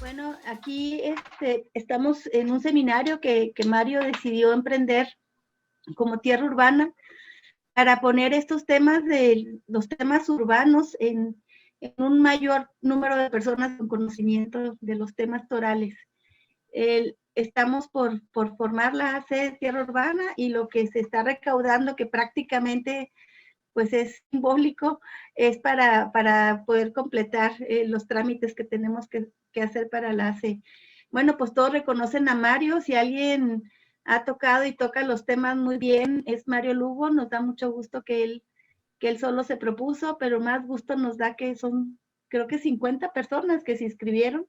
Bueno, aquí estamos en un seminario que Mario decidió emprender como Tierra Urbana para poner estos temas de los temas urbanos en un mayor número de personas con conocimiento de los temas torales. Estamos por formar la AC Tierra Urbana y lo que se está recaudando, que prácticamente pues es simbólico, es para poder completar los trámites que tenemos que hacer para la AC. Bueno, pues todos reconocen a Mario. Si alguien ha tocado y toca los temas muy bien, es Mario Lugo. Nos da mucho gusto que él solo se propuso, pero más gusto nos da que son, creo que 50 personas que se inscribieron,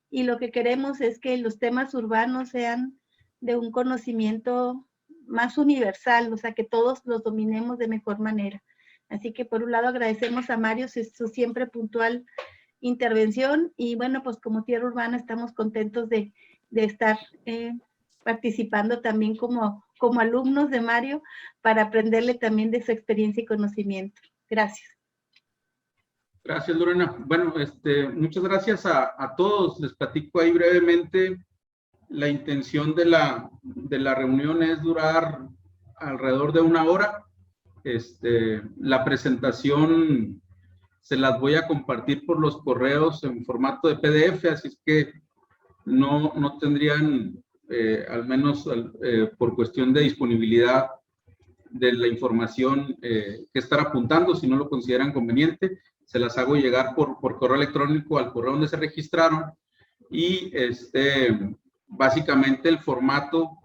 y lo que queremos es que los temas urbanos sean de un conocimiento más universal, o sea, que todos los dominemos de mejor manera. Así que por un lado agradecemos a Mario su siempre puntual intervención, y bueno, pues como Tierra Urbana estamos contentos de estar participando también como alumnos de Mario para aprenderle también de su experiencia y conocimiento. Gracias. Gracias, Lorena. Bueno, muchas gracias a todos. Les platico ahí brevemente. La intención de la reunión es durar alrededor de 1 hora. La presentación se las voy a compartir por los correos en formato de PDF, así es que no tendrían, al menos por cuestión de disponibilidad de la información, que estar apuntando. Si no lo consideran conveniente, se las hago llegar por correo electrónico al correo donde se registraron. Y básicamente el formato,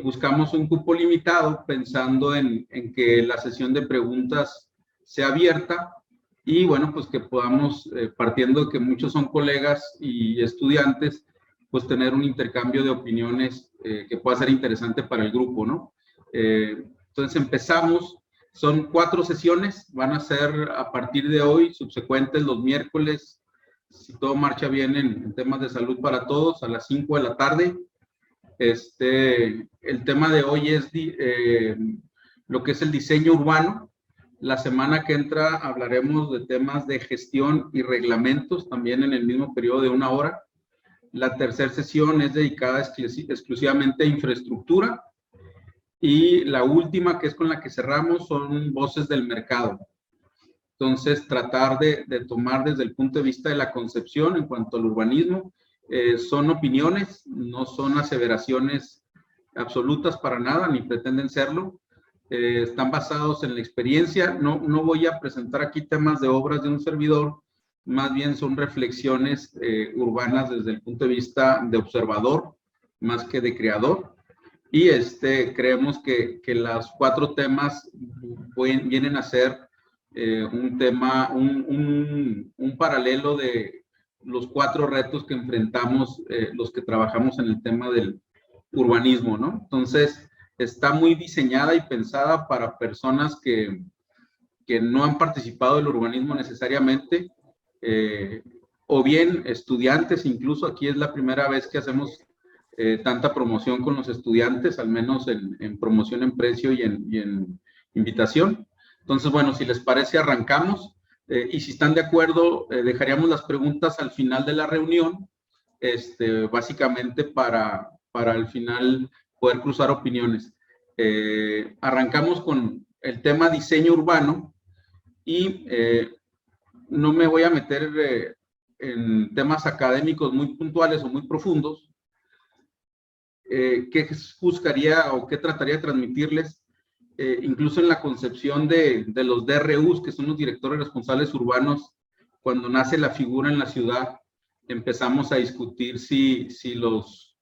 buscamos un cupo limitado pensando en que la sesión de preguntas sea abierta y bueno, pues que podamos, partiendo de que muchos son colegas y estudiantes, pues tener un intercambio de opiniones que pueda ser interesante para el grupo, ¿no? Entonces empezamos. Son 4 sesiones, van a ser a partir de hoy, subsecuentes los miércoles, si todo marcha bien en temas de salud para todos, a las 5 de la tarde. El tema de hoy es lo que es el diseño urbano. La semana que entra hablaremos de temas de gestión y reglamentos, también en el mismo periodo de 1 hora. La tercera sesión es dedicada exclusivamente a infraestructura. Y la última, que es con la que cerramos, son voces del mercado. Entonces, tratar de tomar desde el punto de vista de la concepción en cuanto al urbanismo. Son opiniones, no son aseveraciones absolutas para nada, ni pretenden serlo. Están basados en la experiencia. No voy a presentar aquí temas de obras de un servidor, más bien son reflexiones urbanas desde el punto de vista de observador, más que de creador. Y creemos que los 4 temas vienen a ser un tema, un paralelo de los 4 retos que enfrentamos los que trabajamos en el tema del urbanismo, ¿no? Entonces, está muy diseñada y pensada para personas que no han participado del urbanismo necesariamente, o bien estudiantes. Incluso aquí es la primera vez que hacemos tanta promoción con los estudiantes, al menos en promoción en precio y en invitación. Entonces, bueno, si les parece, arrancamos. Y si están de acuerdo, dejaríamos las preguntas al final de la reunión, básicamente para al final poder cruzar opiniones. Arrancamos con el tema diseño urbano y no me voy a meter en temas académicos muy puntuales o muy profundos. ¿Qué buscaría o qué trataría de transmitirles? Incluso en la concepción de los DRUs, que son los directores responsables urbanos, cuando nace la figura en la ciudad, empezamos a discutir si los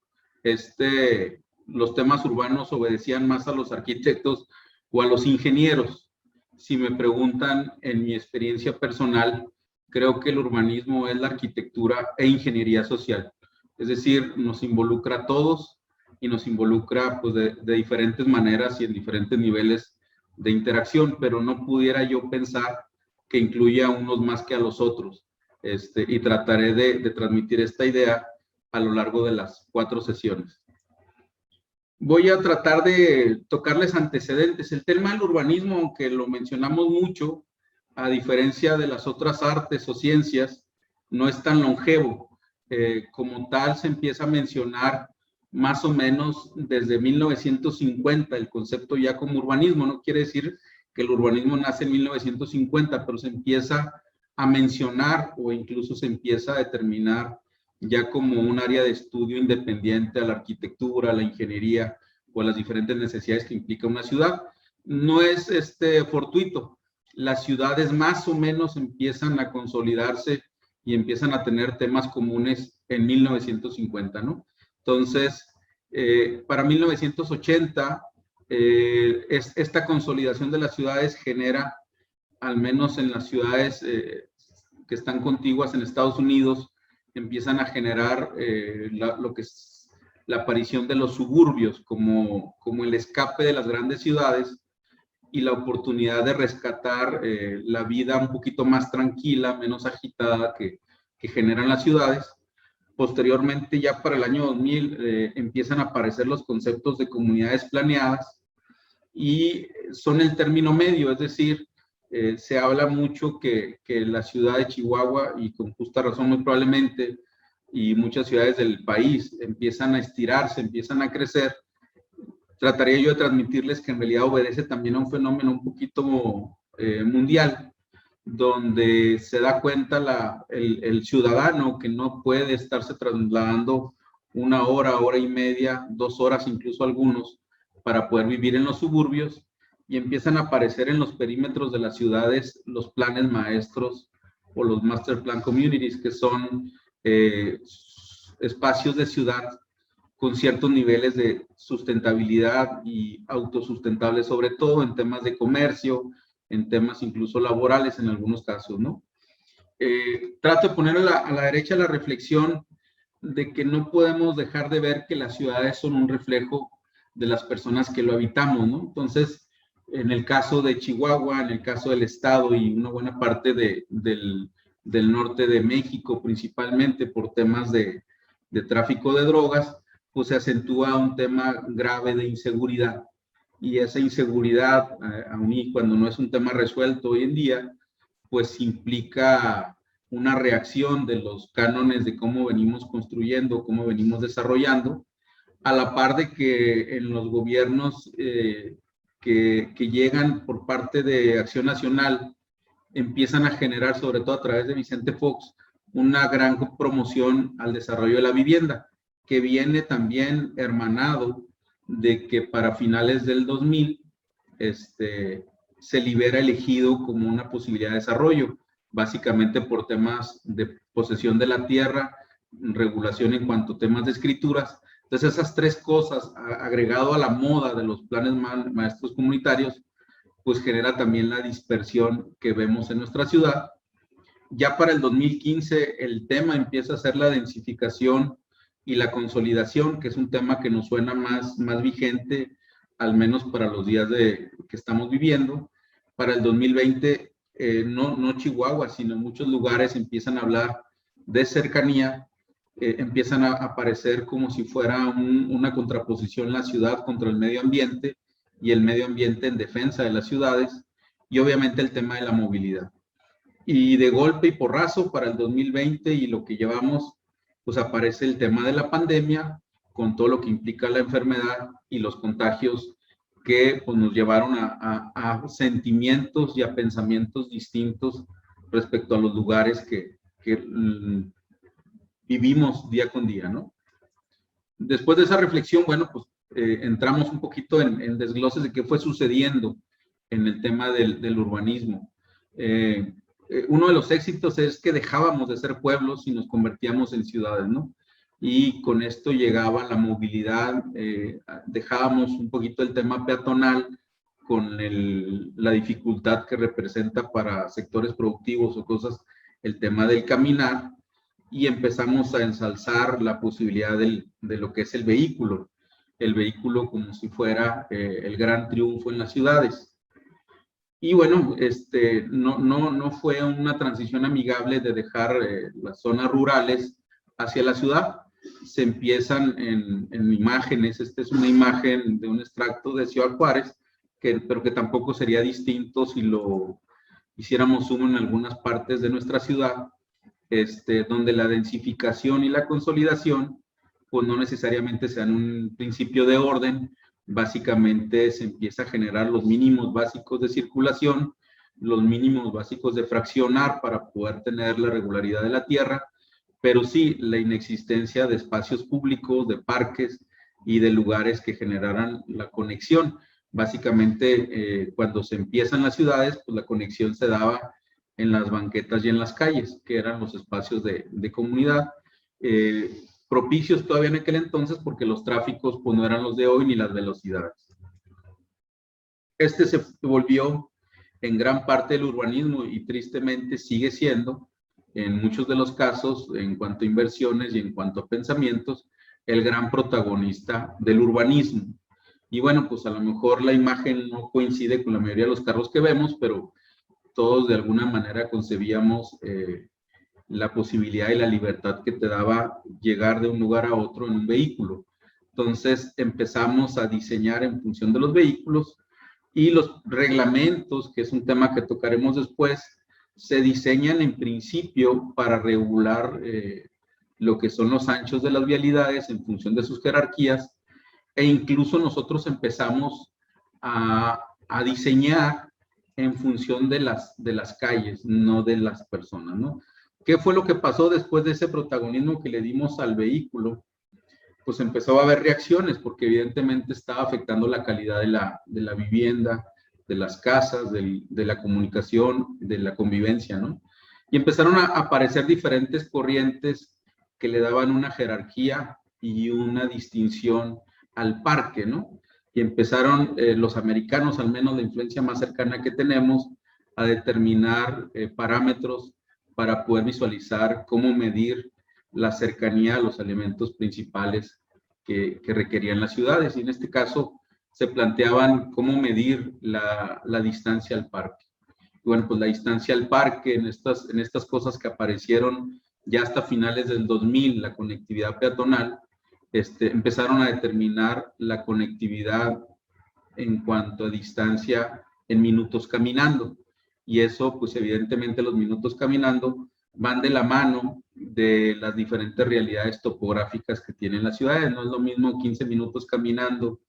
temas urbanos obedecían más a los arquitectos o a los ingenieros. Si me preguntan, en mi experiencia personal, creo que el urbanismo es la arquitectura e ingeniería social. Es decir, nos involucra a todos y nos involucra pues, de diferentes maneras y en diferentes niveles de interacción, pero no pudiera yo pensar que incluya a unos más que a los otros. Y trataré de transmitir esta idea a lo largo de las 4 sesiones. Voy a tratar de tocarles antecedentes. El tema del urbanismo, aunque lo mencionamos mucho, a diferencia de las otras artes o ciencias, no es tan longevo. como tal se empieza a mencionar más o menos desde 1950 el concepto ya como urbanismo. No quiere decir que el urbanismo nace en 1950, pero se empieza a mencionar o incluso se empieza a determinar ya como un área de estudio independiente a la arquitectura, a la ingeniería o a las diferentes necesidades que implica una ciudad. No es fortuito. Las ciudades más o menos empiezan a consolidarse y empiezan a tener temas comunes en 1950, ¿no? Entonces, para 1980, esta consolidación de las ciudades genera, al menos en las ciudades que están contiguas en Estados Unidos, empiezan a generar lo que es la aparición de los suburbios como el escape de las grandes ciudades y la oportunidad de rescatar la vida un poquito más tranquila, menos agitada que generan las ciudades. Posteriormente, ya para el año 2000, empiezan a aparecer los conceptos de comunidades planeadas y son el término medio, es decir, se habla mucho que la ciudad de Chihuahua, y con justa razón muy probablemente, y muchas ciudades del país empiezan a estirarse, empiezan a crecer. Trataría yo de transmitirles que en realidad obedece también a un fenómeno un poquito mundial, donde se da cuenta el ciudadano que no puede estarse trasladando 1 hora, hora y media, 2 horas, incluso algunos, para poder vivir en los suburbios, y empiezan a aparecer en los perímetros de las ciudades los planes maestros o los master plan communities, que son espacios de ciudad con ciertos niveles de sustentabilidad y autosustentable, sobre todo en temas de comercio, en temas incluso laborales en algunos casos, ¿no? Trato de poner a la derecha la reflexión de que no podemos dejar de ver que las ciudades son un reflejo de las personas que lo habitamos, ¿no? Entonces, en el caso de Chihuahua, en el caso del estado y una buena parte del norte de México, principalmente por temas de tráfico de drogas, pues se acentúa un tema grave de inseguridad. Y esa inseguridad, aun y cuando no es un tema resuelto hoy en día, pues implica una reacción de los cánones de cómo venimos construyendo, cómo venimos desarrollando, a la par de que en los gobiernos que llegan por parte de Acción Nacional empiezan a generar, sobre todo a través de Vicente Fox, una gran promoción al desarrollo de la vivienda, que viene también hermanado de que para finales del 2000 se libera el ejido como una posibilidad de desarrollo, básicamente por temas de posesión de la tierra, regulación en cuanto a temas de escrituras. Entonces, esas tres cosas, agregado a la moda de los planes maestros comunitarios, pues genera también la dispersión que vemos en nuestra ciudad. Ya para el 2015, el tema empieza a ser la densificación y la consolidación, que es un tema que nos suena más vigente, al menos para los días que estamos viviendo. Para el 2020, no Chihuahua, sino en muchos lugares empiezan a hablar de cercanía, empiezan a aparecer como si fuera una contraposición la ciudad contra el medio ambiente y el medio ambiente en defensa de las ciudades, y obviamente el tema de la movilidad. Y de golpe y porrazo para el 2020 y lo que llevamos, pues aparece el tema de la pandemia, con todo lo que implica la enfermedad y los contagios que pues, nos llevaron a sentimientos y a pensamientos distintos respecto a los lugares que vivimos día con día, ¿no? Después de esa reflexión, bueno, pues entramos un poquito en desgloses de qué fue sucediendo en el tema del urbanismo. Uno de los éxitos es que dejábamos de ser pueblos y nos convertíamos en ciudades, ¿no? Y con esto llegaba la movilidad, dejábamos un poquito el tema peatonal con la dificultad que representa para sectores productivos o cosas el tema del caminar, y empezamos a ensalzar la posibilidad de lo que es el vehículo como si fuera el gran triunfo en las ciudades. Y bueno, no fue una transición amigable de dejar las zonas rurales hacia la ciudad. Se empiezan en imágenes, esta es una imagen de un extracto de Ciudad Juárez, pero que tampoco sería distinto si lo hiciéramos zoom en algunas partes de nuestra ciudad. donde la densificación y la consolidación, pues no necesariamente sean un principio de orden. Básicamente se empieza a generar los mínimos básicos de circulación, los mínimos básicos de fraccionar para poder tener la regularidad de la tierra, pero sí la inexistencia de espacios públicos, de parques y de lugares que generaran la conexión. Básicamente, cuando se empiezan las ciudades, pues la conexión se daba en las banquetas y en las calles, que eran los espacios de comunidad, propicios todavía en aquel entonces porque los tráficos pues no eran los de hoy ni las velocidades. Se volvió en gran parte del urbanismo y tristemente sigue siendo, en muchos de los casos, en cuanto a inversiones y en cuanto a pensamientos, el gran protagonista del urbanismo. Y bueno, pues a lo mejor la imagen no coincide con la mayoría de los carros que vemos, pero todos de alguna manera concebíamos la posibilidad y la libertad que te daba llegar de un lugar a otro en un vehículo. Entonces empezamos a diseñar en función de los vehículos y los reglamentos, que es un tema que tocaremos después, se diseñan en principio para regular lo que son los anchos de las vialidades en función de sus jerarquías, e incluso nosotros empezamos a diseñar en función de las calles, no de las personas, ¿no? ¿Qué fue lo que pasó después de ese protagonismo que le dimos al vehículo? Pues empezó a haber reacciones, porque evidentemente estaba afectando la calidad de la vivienda, de las casas, de la comunicación, de la convivencia, ¿no? Y empezaron a aparecer diferentes corrientes que le daban una jerarquía y una distinción al parque, ¿no? Y empezaron los americanos, al menos la influencia más cercana que tenemos, a determinar parámetros para poder visualizar cómo medir la cercanía a los elementos principales que requerían las ciudades. Y en este caso se planteaban cómo medir la distancia al parque. Y bueno, pues la distancia al parque en estas cosas que aparecieron ya hasta finales del 2000, la conectividad peatonal, empezaron a determinar la conectividad en cuanto a distancia en minutos caminando. Y eso, pues evidentemente los minutos caminando van de la mano de las diferentes realidades topográficas que tienen las ciudades. No es lo mismo 15 minutos caminando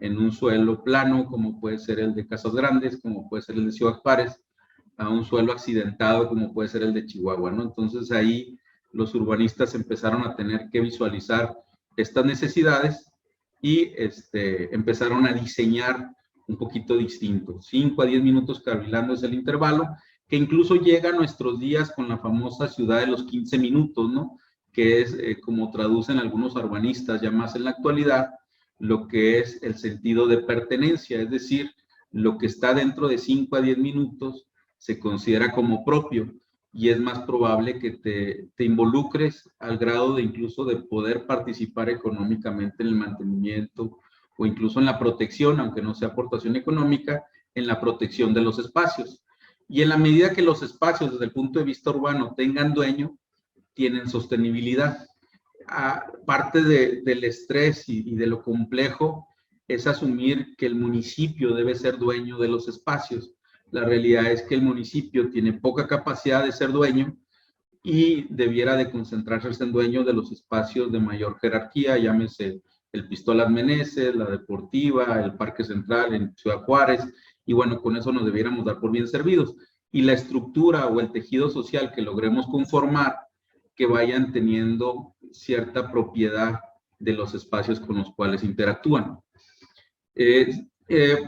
en un suelo plano, como puede ser el de Casas Grandes, como puede ser el de Ciudad Juárez, a un suelo accidentado, como puede ser el de Chihuahua, ¿no? Entonces ahí los urbanistas empezaron a tener que visualizar estas necesidades y empezaron a diseñar un poquito distinto. 5 a 10 minutos cavilando es el intervalo, que incluso llega a nuestros días con la famosa ciudad de los 15 minutos, ¿no? Que es como traducen algunos urbanistas ya más en la actualidad, lo que es el sentido de pertenencia, es decir, lo que está dentro de 5 a 10 minutos se considera como propio y es más probable que te involucres al grado de incluso de poder participar económicamente en el mantenimiento o incluso en la protección, aunque no sea aportación económica, en la protección de los espacios. Y en la medida que los espacios desde el punto de vista urbano tengan dueño, tienen sostenibilidad. Parte del estrés y de lo complejo es asumir que el municipio debe ser dueño de los espacios. La realidad es que el municipio tiene poca capacidad de ser dueño y debiera de concentrarse en dueño de los espacios de mayor jerarquía, llámese el Pistolas Meneses, la Deportiva, el Parque Central en Ciudad Juárez, y bueno, con eso nos debiéramos dar por bien servidos. Y la estructura o el tejido social que logremos conformar, que vayan teniendo cierta propiedad de los espacios con los cuales interactúan.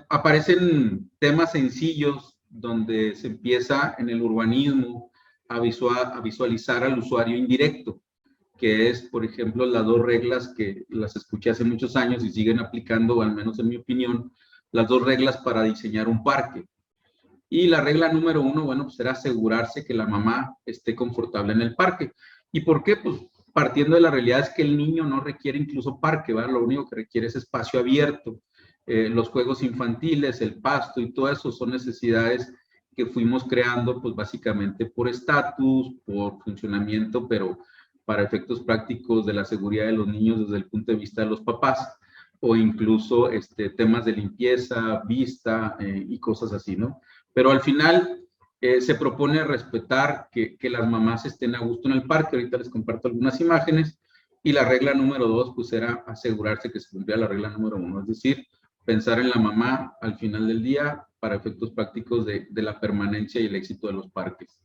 Aparecen temas sencillos donde se empieza en el urbanismo a visualizar al usuario indirecto, que es, por ejemplo, las 2 reglas que las escuché hace muchos años y siguen aplicando, o al menos en mi opinión, las 2 reglas para diseñar un parque. Y la regla número 1, bueno, pues era asegurarse que la mamá esté confortable en el parque. ¿Y por qué? Pues partiendo de la realidad es que el niño no requiere incluso parque, ¿verdad? Lo único que requiere es espacio abierto. Los juegos infantiles, el pasto y todo eso son necesidades que fuimos creando, pues básicamente por estatus, por funcionamiento, pero para efectos prácticos de la seguridad de los niños desde el punto de vista de los papás, o incluso temas de limpieza, vista y cosas así, ¿no? Pero al final Se propone respetar que las mamás estén a gusto en el parque. Ahorita les comparto algunas imágenes. Y la regla número 2, pues era asegurarse que se cumplía la regla número 1, es decir, pensar en la mamá al final del día para efectos prácticos de la permanencia y el éxito de los parques.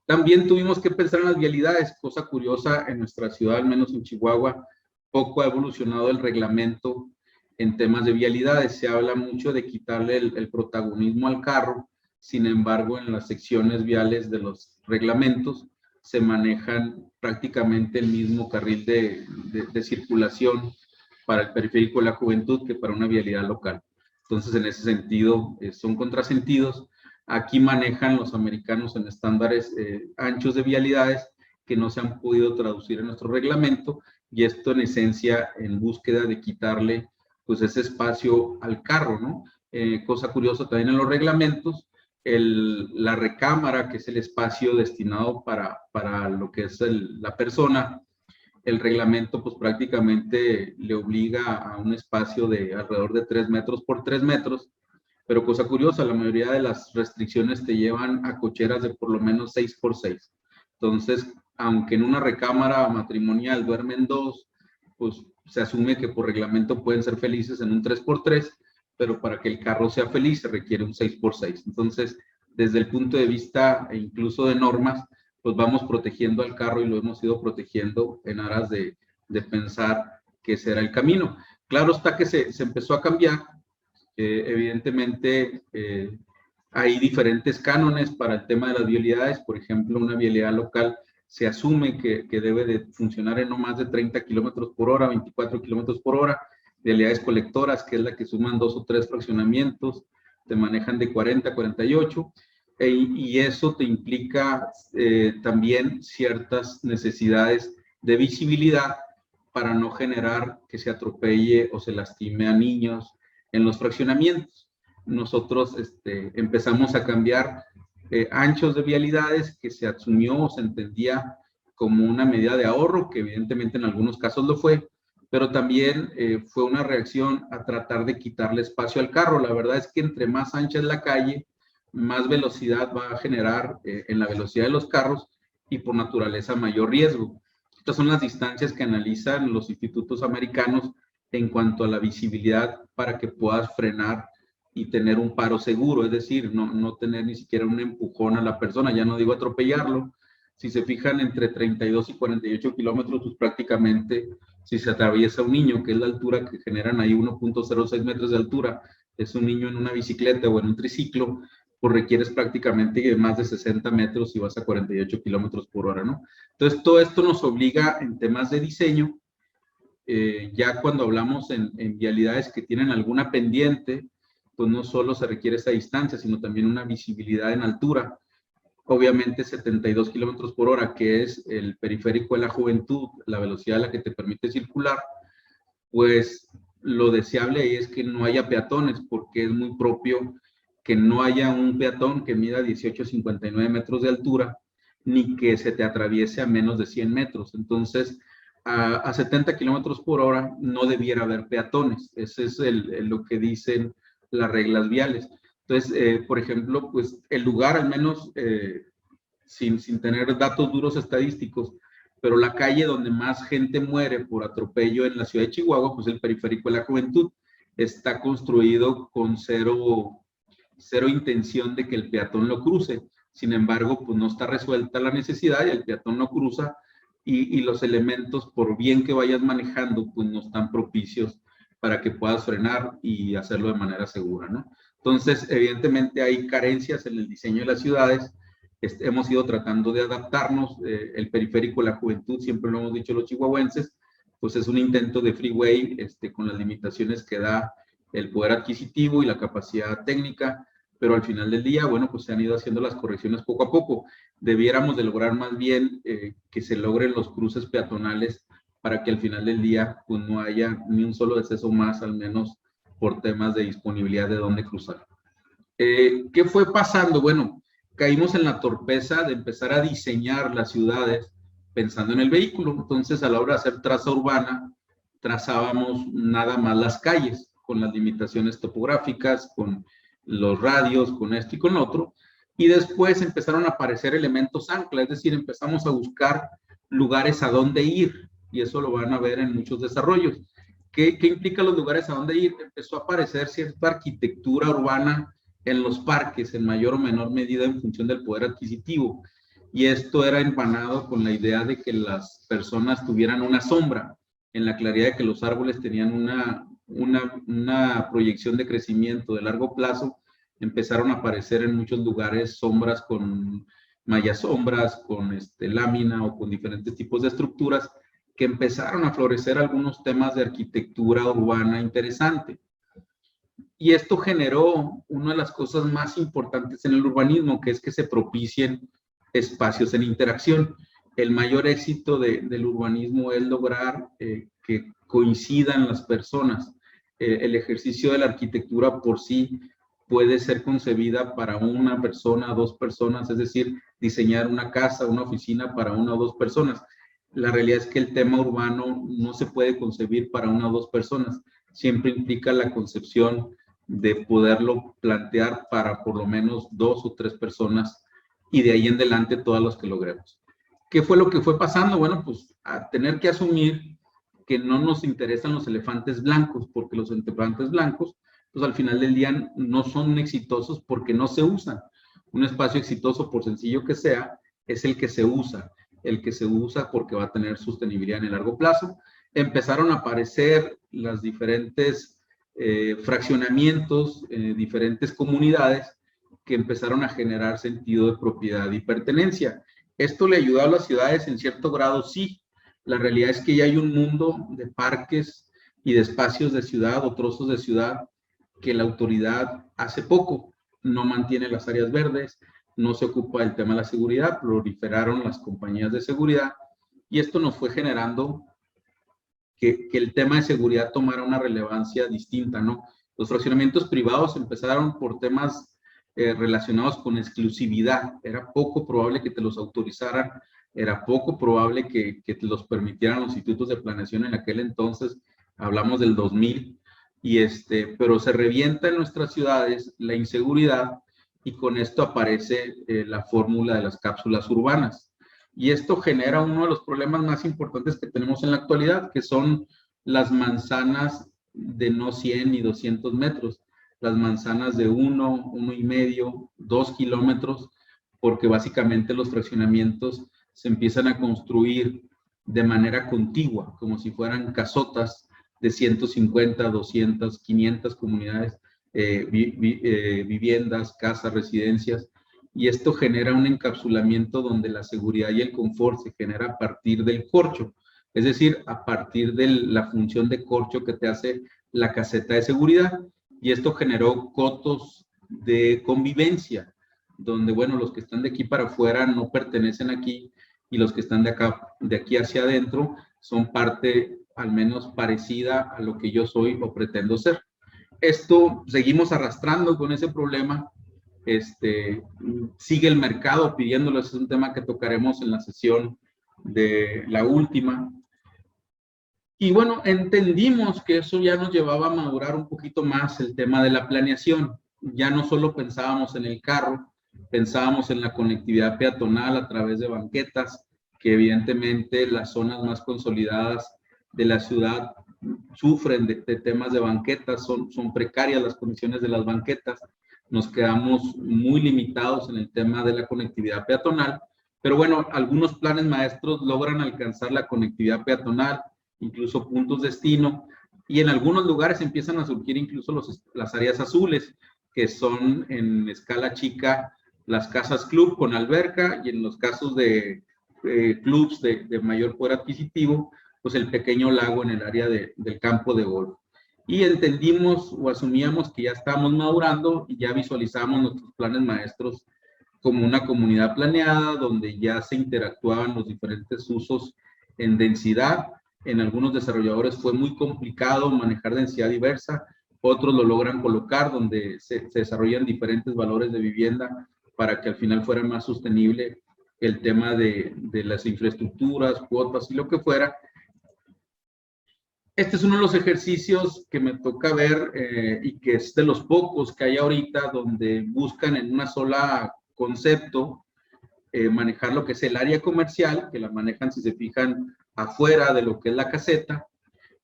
También tuvimos que pensar en las vialidades, cosa curiosa en nuestra ciudad, al menos en Chihuahua, poco ha evolucionado el reglamento en temas de vialidades. Se habla mucho de quitarle el protagonismo al carro, sin embargo, en las secciones viales de los reglamentos se manejan prácticamente el mismo carril de circulación para el periférico de la juventud que para una vialidad local. Entonces, en ese sentido, son contrasentidos. Aquí manejan los americanos en estándares anchos de vialidades que no se han podido traducir en nuestro reglamento, y esto en esencia en búsqueda de quitarle pues ese espacio al carro, ¿no? Cosa curiosa también en los reglamentos, la recámara, que es el espacio destinado para lo que es la persona, el reglamento pues prácticamente le obliga a un espacio de alrededor de 3 metros por 3 metros, pero cosa curiosa, la mayoría de las restricciones te llevan a cocheras de por lo menos 6 por 6. Entonces, aunque en una recámara matrimonial duermen 2, pues se asume que por reglamento pueden ser felices en un 3 por 3, pero para que el carro sea feliz se requiere un 6 por 6. Entonces, desde el punto de vista incluso de normas, pues vamos protegiendo al carro y lo hemos ido protegiendo en aras de pensar que ese era el camino. Claro está que se empezó a cambiar. Evidentemente, hay diferentes cánones para el tema de las vialidades. Por ejemplo, una vialidad local se asume que debe de funcionar en no más de 30 kilómetros por hora, 24 kilómetros por hora. Vialidades colectoras, que es la que suman 2 o 3 fraccionamientos, te manejan de 40 a 48. Y eso te implica también ciertas necesidades de visibilidad para no generar que se atropelle o se lastime a niños en los fraccionamientos. Nosotros empezamos a cambiar anchos de vialidades que se asumió o se entendía como una medida de ahorro, que evidentemente en algunos casos lo fue, pero también fue una reacción a tratar de quitarle espacio al carro. La verdad es que entre más ancha es la calle, más velocidad va a generar en la velocidad de los carros y por naturaleza mayor riesgo. Estas son las distancias que analizan los institutos americanos en cuanto a la visibilidad para que puedas frenar y tener un paro seguro, es decir, no tener ni siquiera un empujón a la persona, ya no digo atropellarlo. Si se fijan entre 32 y 48 kilómetros, pues prácticamente si se atraviesa un niño, que es la altura que generan ahí 1.06 metros de altura, es un niño en una bicicleta o en un triciclo, pues requieres prácticamente más de 60 metros si vas a 48 kilómetros por hora, ¿no? Entonces, todo esto nos obliga en temas de diseño, ya cuando hablamos en vialidades que tienen alguna pendiente, pues no solo se requiere esa distancia, sino también una visibilidad en altura. Obviamente 72 kilómetros por hora, que es el periférico de la juventud, la velocidad a la que te permite circular, pues lo deseable ahí es que no haya peatones, porque es muy propio que no haya un peatón que mida 18,59 metros de altura, ni que se te atraviese a menos de 100 metros. Entonces, a 70 kilómetros por hora no debiera haber peatones. Ese es lo que dicen las reglas viales. Entonces, por ejemplo, pues el lugar, al menos sin tener datos duros estadísticos, pero la calle donde más gente muere por atropello en la ciudad de Chihuahua, pues el periférico de la juventud, está construido con cero intención de que el peatón lo cruce. Sin embargo, pues no está resuelta la necesidad y el peatón no cruza, y los elementos, por bien que vayas manejando, pues no están propicios para que puedas frenar y hacerlo de manera segura, ¿no? Entonces, evidentemente hay carencias en el diseño de las ciudades. Hemos ido tratando de adaptarnos. El periférico de la juventud, siempre lo hemos dicho los chihuahuenses, pues es un intento de freeway con las limitaciones que da el poder adquisitivo y la capacidad técnica, pero al final del día, bueno, pues se han ido haciendo las correcciones poco a poco. Debiéramos de lograr más bien que se logren los cruces peatonales para que al final del día pues no haya ni un solo deceso más, al menos por temas de disponibilidad de dónde cruzar. ¿Qué fue pasando? Bueno, caímos en la torpeza de empezar a diseñar las ciudades pensando en el vehículo. Entonces, a la hora de hacer traza urbana, trazábamos nada más las calles, con las limitaciones topográficas, con los radios, con esto y con otro, Y después empezaron a aparecer elementos ancla, es decir, empezamos a buscar lugares a dónde ir, y eso lo van a ver en muchos desarrollos. ¿Qué implica los lugares a dónde ir? Empezó a aparecer cierta arquitectura urbana en los parques, en mayor o menor medida en función del poder adquisitivo. Y esto era empanado con la idea de que las personas tuvieran una sombra, en la claridad de que los árboles tenían una proyección de crecimiento de largo plazo. Empezaron a aparecer en muchos lugares sombras con mallas sombras, con lámina o con diferentes tipos de estructuras, que empezaron a florecer algunos temas de arquitectura urbana interesante. Y esto generó una de las cosas más importantes en el urbanismo, que es que se propicien espacios en interacción. El mayor éxito del urbanismo es lograr que coincidan las personas. El ejercicio de la arquitectura por sí puede ser concebida para una persona, dos personas, es decir, diseñar una casa, una oficina para una o dos personas. La realidad es que el tema urbano no se puede concebir para una o dos personas. Siempre implica la concepción de poderlo plantear para por lo menos dos o tres personas y de ahí en adelante todas las que logremos. ¿Qué fue lo que fue pasando? Bueno, pues a tener que asumir que no nos interesan los elefantes blancos, porque los elefantes blancos, pues al final del día no son exitosos porque no se usan. Un espacio exitoso, por sencillo que sea, es el que se usa porque va a tener sostenibilidad en el largo plazo. Empezaron a aparecer las diferentes fraccionamientos, diferentes comunidades que empezaron a generar sentido de propiedad y pertenencia. ¿Esto le ayudó a las ciudades en cierto grado? Sí. La realidad es que ya hay un mundo de parques y de espacios de ciudad o trozos de ciudad que la autoridad hace poco no mantiene las áreas verdes, no se ocupa del tema de la seguridad, proliferaron las compañías de seguridad y esto nos fue generando que el tema de seguridad tomara una relevancia distinta, ¿no? Los fraccionamientos privados empezaron por temas relacionados con exclusividad. Era poco probable que te los autorizaran, era poco probable que te los permitieran los institutos de planeación en aquel entonces, hablamos del 2000, pero se revienta en nuestras ciudades la inseguridad y con esto aparece la fórmula de las cápsulas urbanas. Y esto genera uno de los problemas más importantes que tenemos en la actualidad, que son las manzanas de no 100 ni 200 metros, las manzanas de 1, 1,5, 2 kilómetros, porque básicamente los fraccionamientos se empiezan a construir de manera contigua, como si fueran casotas de 150, 200, 500 comunidades, viviendas, casas, residencias, y esto genera un encapsulamiento donde la seguridad y el confort se genera a partir del corcho, es decir, a partir de la función de corcho que te hace la caseta de seguridad, y esto generó cotos de convivencia, donde, bueno, los que están de aquí para afuera no pertenecen aquí, y los que están de aquí hacia adentro, son parte al menos parecida a lo que yo soy o pretendo ser. Esto seguimos arrastrando con ese problema. Sigue el mercado pidiéndolo, es un tema que tocaremos en la sesión de la última. Y bueno, entendimos que eso ya nos llevaba a madurar un poquito más el tema de la planeación. Ya no solo pensábamos en el carro, pensábamos en la conectividad peatonal a través de banquetas, que evidentemente las zonas más consolidadas de la ciudad sufren de temas de banquetas, son precarias las condiciones de las banquetas. Nos quedamos muy limitados en el tema de la conectividad peatonal, pero bueno, algunos planes maestros logran alcanzar la conectividad peatonal, incluso puntos destino, y en algunos lugares empiezan a surgir incluso las áreas azules, que son en escala chica las casas club con alberca, y en los casos de clubs de mayor poder adquisitivo, pues el pequeño lago en el área del campo de golf. Y entendimos o asumíamos que ya estábamos madurando y ya visualizamos nuestros planes maestros como una comunidad planeada donde ya se interactuaban los diferentes usos en densidad. En algunos desarrolladores fue muy complicado manejar densidad diversa, otros lo logran colocar donde se desarrollan diferentes valores de vivienda para que al final fuera más sostenible el tema de las infraestructuras, cuotas y lo que fuera. Este es uno de los ejercicios que me toca ver y que es de los pocos que hay ahorita donde buscan en una sola concepto, manejar lo que es el área comercial, que la manejan, si se fijan, afuera de lo que es la caseta,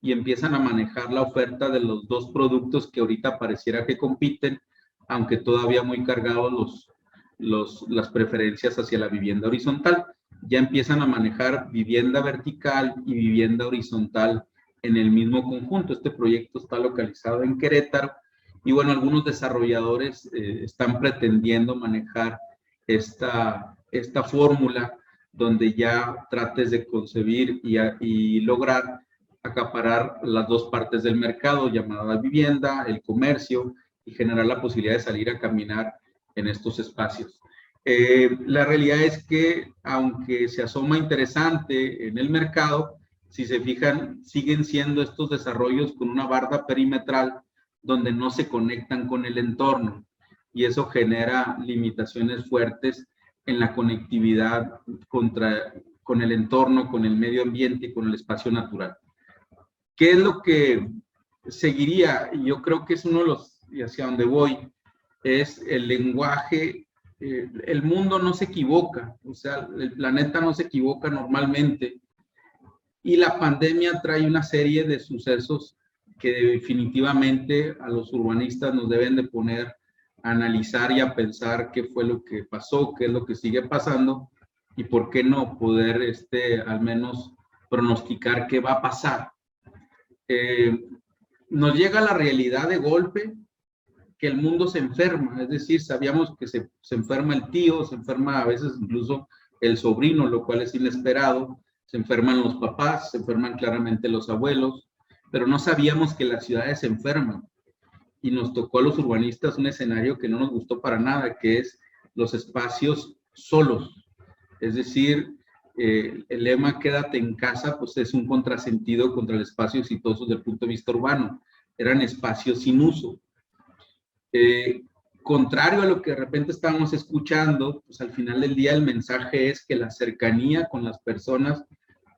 y empiezan a manejar la oferta de los dos productos que ahorita pareciera que compiten, aunque todavía muy cargados las preferencias hacia la vivienda horizontal. Ya empiezan a manejar vivienda vertical y vivienda horizontal en el mismo conjunto. Este proyecto está localizado en Querétaro y bueno, algunos desarrolladores están pretendiendo manejar esta fórmula donde ya trates de concebir y lograr acaparar las dos partes del mercado, llamada vivienda, el comercio, y generar la posibilidad de salir a caminar en estos espacios. La realidad es que, aunque se asoma interesante en el mercado, si se fijan, siguen siendo estos desarrollos con una barda perimetral donde no se conectan con el entorno, y eso genera limitaciones fuertes en la conectividad con el entorno, con el medio ambiente y con el espacio natural. ¿Qué es lo que seguiría? Yo creo que es uno de los, y hacia donde voy, es el lenguaje. El mundo no se equivoca, o sea, el planeta no se equivoca normalmente, y la pandemia trae una serie de sucesos que definitivamente a los urbanistas nos deben de poner a analizar y a pensar qué fue lo que pasó, qué es lo que sigue pasando, y por qué no poder al menos pronosticar qué va a pasar. Nos llega la realidad de golpe, que el mundo se enferma, es decir, sabíamos que se enferma el tío, se enferma a veces incluso el sobrino, lo cual es inesperado, se enferman los papás, se enferman claramente los abuelos, pero no sabíamos que las ciudades se enferman, y nos tocó a los urbanistas un escenario que no nos gustó para nada, que es los espacios solos, es decir, el lema quédate en casa, pues es un contrasentido contra el espacio exitoso desde el punto de vista urbano, eran espacios sin uso. Contrario a lo que de repente estábamos escuchando, pues al final del día el mensaje es que la cercanía con las personas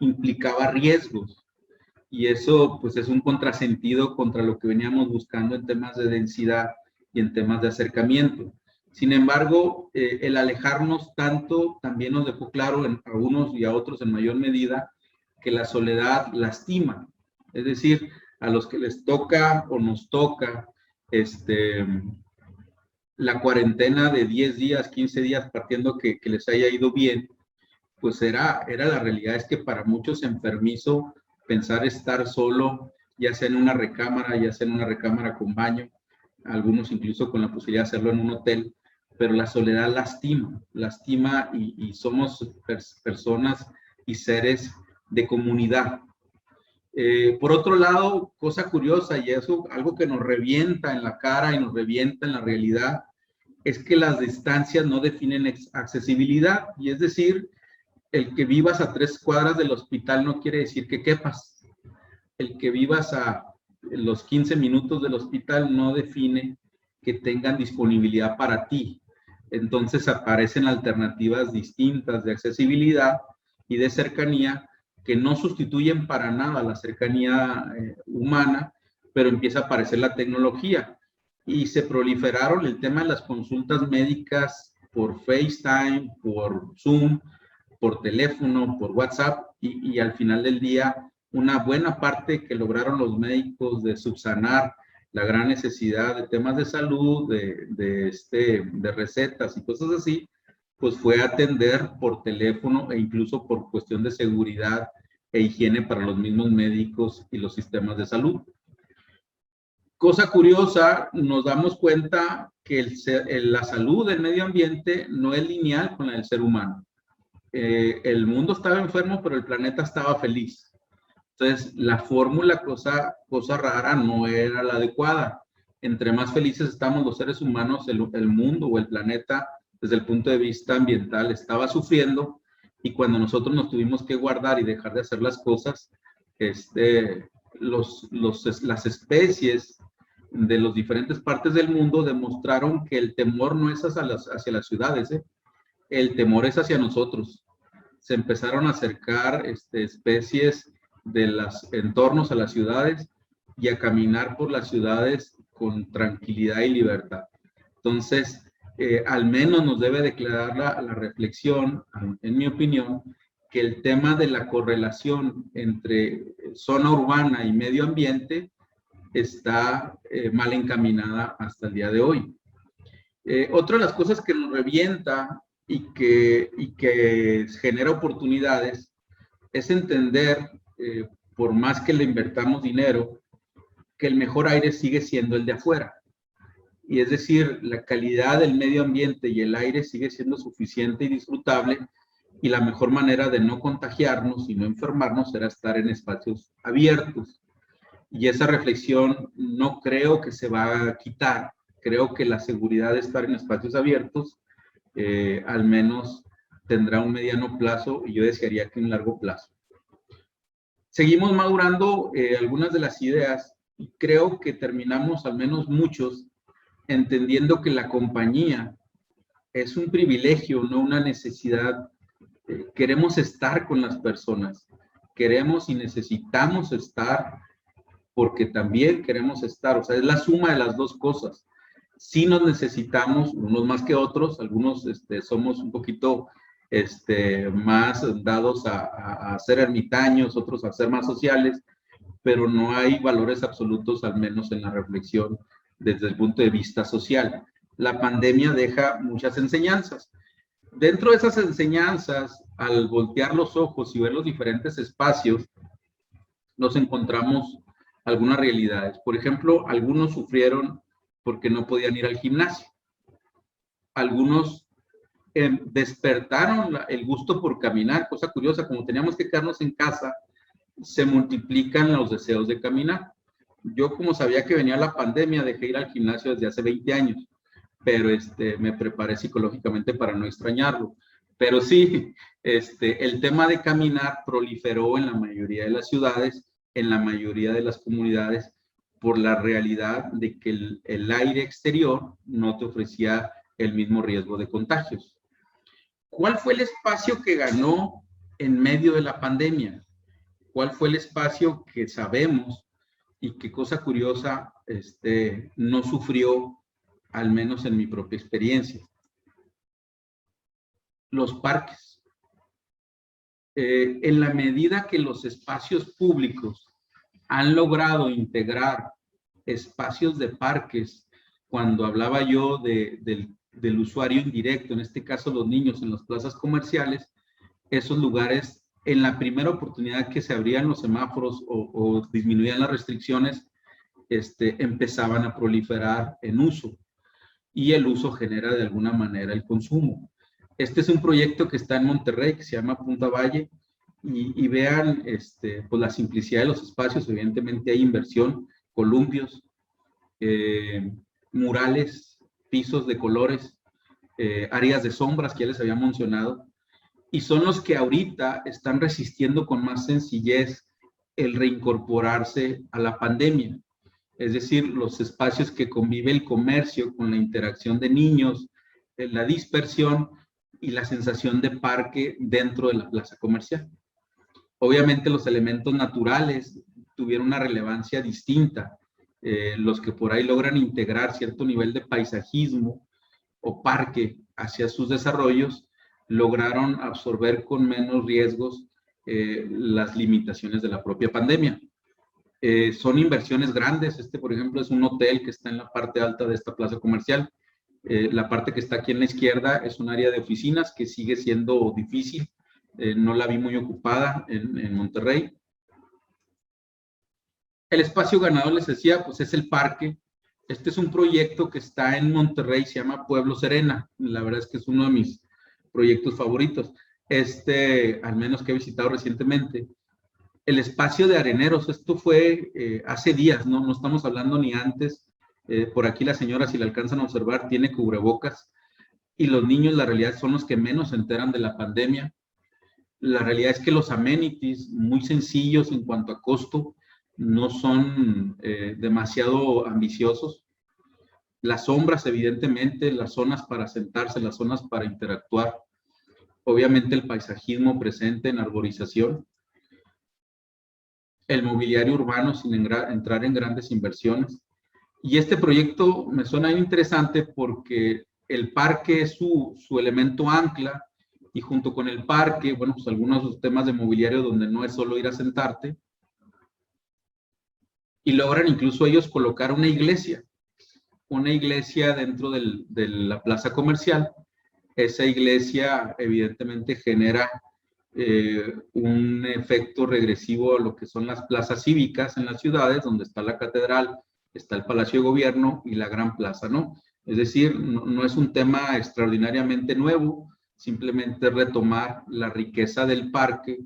implicaba riesgos, y eso pues es un contrasentido contra lo que veníamos buscando en temas de densidad y en temas de acercamiento. Sin embargo, el alejarnos tanto también nos dejó claro a unos y a otros en mayor medida que la soledad lastima. Es decir, a los que les toca o nos toca la cuarentena de 10 días, 15 días, partiendo que les haya ido bien, pues era la realidad. Es que para muchos enfermizo pensar estar solo, ya sea en una recámara, ya sea en una recámara con baño, algunos incluso con la posibilidad de hacerlo en un hotel, pero la soledad lastima y somos personas y seres de comunidad. Por otro lado, cosa curiosa, y eso algo que nos revienta en la cara y nos revienta en la realidad, es que las distancias no definen accesibilidad, y es decir, el que vivas a 3 cuadras del hospital no quiere decir que quepas. El que vivas a los 15 minutos del hospital no define que tengan disponibilidad para ti. Entonces aparecen alternativas distintas de accesibilidad y de cercanía que no sustituyen para nada la cercanía humana, pero empieza a aparecer la tecnología. Y se proliferaron el tema de las consultas médicas por FaceTime, por Zoom, por teléfono, por WhatsApp, y al final del día una buena parte que lograron los médicos de subsanar la gran necesidad de temas de salud, de recetas y cosas así, pues fue atender por teléfono e incluso por cuestión de seguridad e higiene para los mismos médicos y los sistemas de salud. Cosa curiosa, nos damos cuenta que la salud del medio ambiente no es lineal con la del ser humano. El mundo estaba enfermo, pero el planeta estaba feliz. Entonces, la fórmula, cosa rara, no era la adecuada. Entre más felices estamos los seres humanos, el mundo o el planeta, desde el punto de vista ambiental, estaba sufriendo, y cuando nosotros nos tuvimos que guardar y dejar de hacer las cosas, las especies de las diferentes partes del mundo demostraron que el temor no es hacia las ciudades, el temor es hacia nosotros. Se empezaron a acercar especies de los entornos a las ciudades y a caminar por las ciudades con tranquilidad y libertad. Entonces, al menos nos debe declarar la reflexión, en mi opinión, que el tema de la correlación entre zona urbana y medio ambiente está mal encaminada hasta el día de hoy. Otra de las cosas que nos revienta y que genera oportunidades es entender, por más que le invertamos dinero, que el mejor aire sigue siendo el de afuera. Y es decir, la calidad del medio ambiente y el aire sigue siendo suficiente y disfrutable, y la mejor manera de no contagiarnos y no enfermarnos era estar en espacios abiertos. Y esa reflexión no creo que se va a quitar. Creo que la seguridad de estar en espacios abiertos, al menos tendrá un mediano plazo, y yo desearía que un largo plazo. Seguimos madurando algunas de las ideas, y creo que terminamos, al menos muchos, entendiendo que la compañía es un privilegio, no una necesidad. Queremos estar con las personas, queremos y necesitamos estar porque también queremos estar, o sea, es la suma de las dos cosas. Sí nos necesitamos, unos más que otros, algunos somos un poquito más dados a ser ermitaños, otros a ser más sociales, pero no hay valores absolutos, al menos en la reflexión desde el punto de vista social. La pandemia deja muchas enseñanzas. Dentro de esas enseñanzas, al voltear los ojos y ver los diferentes espacios, nos encontramos algunas realidades. Por ejemplo, algunos sufrieron porque no podían ir al gimnasio. Algunos despertaron el gusto por caminar, cosa curiosa, como teníamos que quedarnos en casa, se multiplican los deseos de caminar. Yo, como sabía que venía la pandemia, dejé ir al gimnasio desde hace 20 años, pero me preparé psicológicamente para no extrañarlo. Pero sí, el tema de caminar proliferó en la mayoría de las ciudades, en la mayoría de las comunidades, por la realidad de que el aire exterior no te ofrecía el mismo riesgo de contagios. ¿Cuál fue el espacio que ganó en medio de la pandemia? ¿Cuál fue el espacio que sabemos y qué cosa curiosa no sufrió, al menos en mi propia experiencia? Los parques. En la medida que los espacios públicos han logrado integrar espacios de parques, cuando hablaba yo del usuario indirecto, en este caso los niños en las plazas comerciales, esos lugares, en la primera oportunidad que se abrían los semáforos o disminuían las restricciones, empezaban a proliferar en uso, y el uso genera de alguna manera el consumo. Este es un proyecto que está en Monterrey, que se llama Punta Valle, y vean pues la simplicidad de los espacios. Evidentemente hay inversión, columpios, murales, pisos de colores, áreas de sombras que ya les había mencionado, y son los que ahorita están resistiendo con más sencillez el reincorporarse a la pandemia. Es decir, los espacios que convive el comercio con la interacción de niños, la dispersión y la sensación de parque dentro de la plaza comercial. Obviamente los elementos naturales tuvieron una relevancia distinta. Los que por ahí logran integrar cierto nivel de paisajismo o parque hacia sus desarrollos, lograron absorber con menos riesgos las limitaciones de la propia pandemia. Son inversiones grandes. Por ejemplo, es un hotel que está en la parte alta de esta plaza comercial. La parte que está aquí en la izquierda es un área de oficinas que sigue siendo difícil. No la vi muy ocupada en Monterrey. El espacio ganador, les decía, pues es el parque. Este es un proyecto que está en Monterrey, se llama Pueblo Serena. La verdad es que es uno de mis proyectos favoritos. Al menos que he visitado recientemente. El espacio de areneros, esto fue hace días, ¿no? No estamos hablando ni antes. Por aquí la señora, si la alcanzan a observar, tiene cubrebocas, y los niños, la realidad, son los que menos se enteran de la pandemia. La realidad es que los amenities, muy sencillos en cuanto a costo, no son demasiado ambiciosos. Las sombras, evidentemente, las zonas para sentarse, las zonas para interactuar. Obviamente el paisajismo presente en arborización. El mobiliario urbano sin entrar en grandes inversiones. Y este proyecto me suena interesante porque el parque es su elemento ancla, y junto con el parque, bueno, pues algunos temas de mobiliario donde no es solo ir a sentarte, y logran incluso ellos colocar una iglesia dentro de la plaza comercial. Esa iglesia evidentemente genera un efecto regresivo a lo que son las plazas cívicas en las ciudades, donde está la catedral, está el Palacio de Gobierno y la Gran Plaza, ¿no? Es decir, no es un tema extraordinariamente nuevo, simplemente retomar la riqueza del parque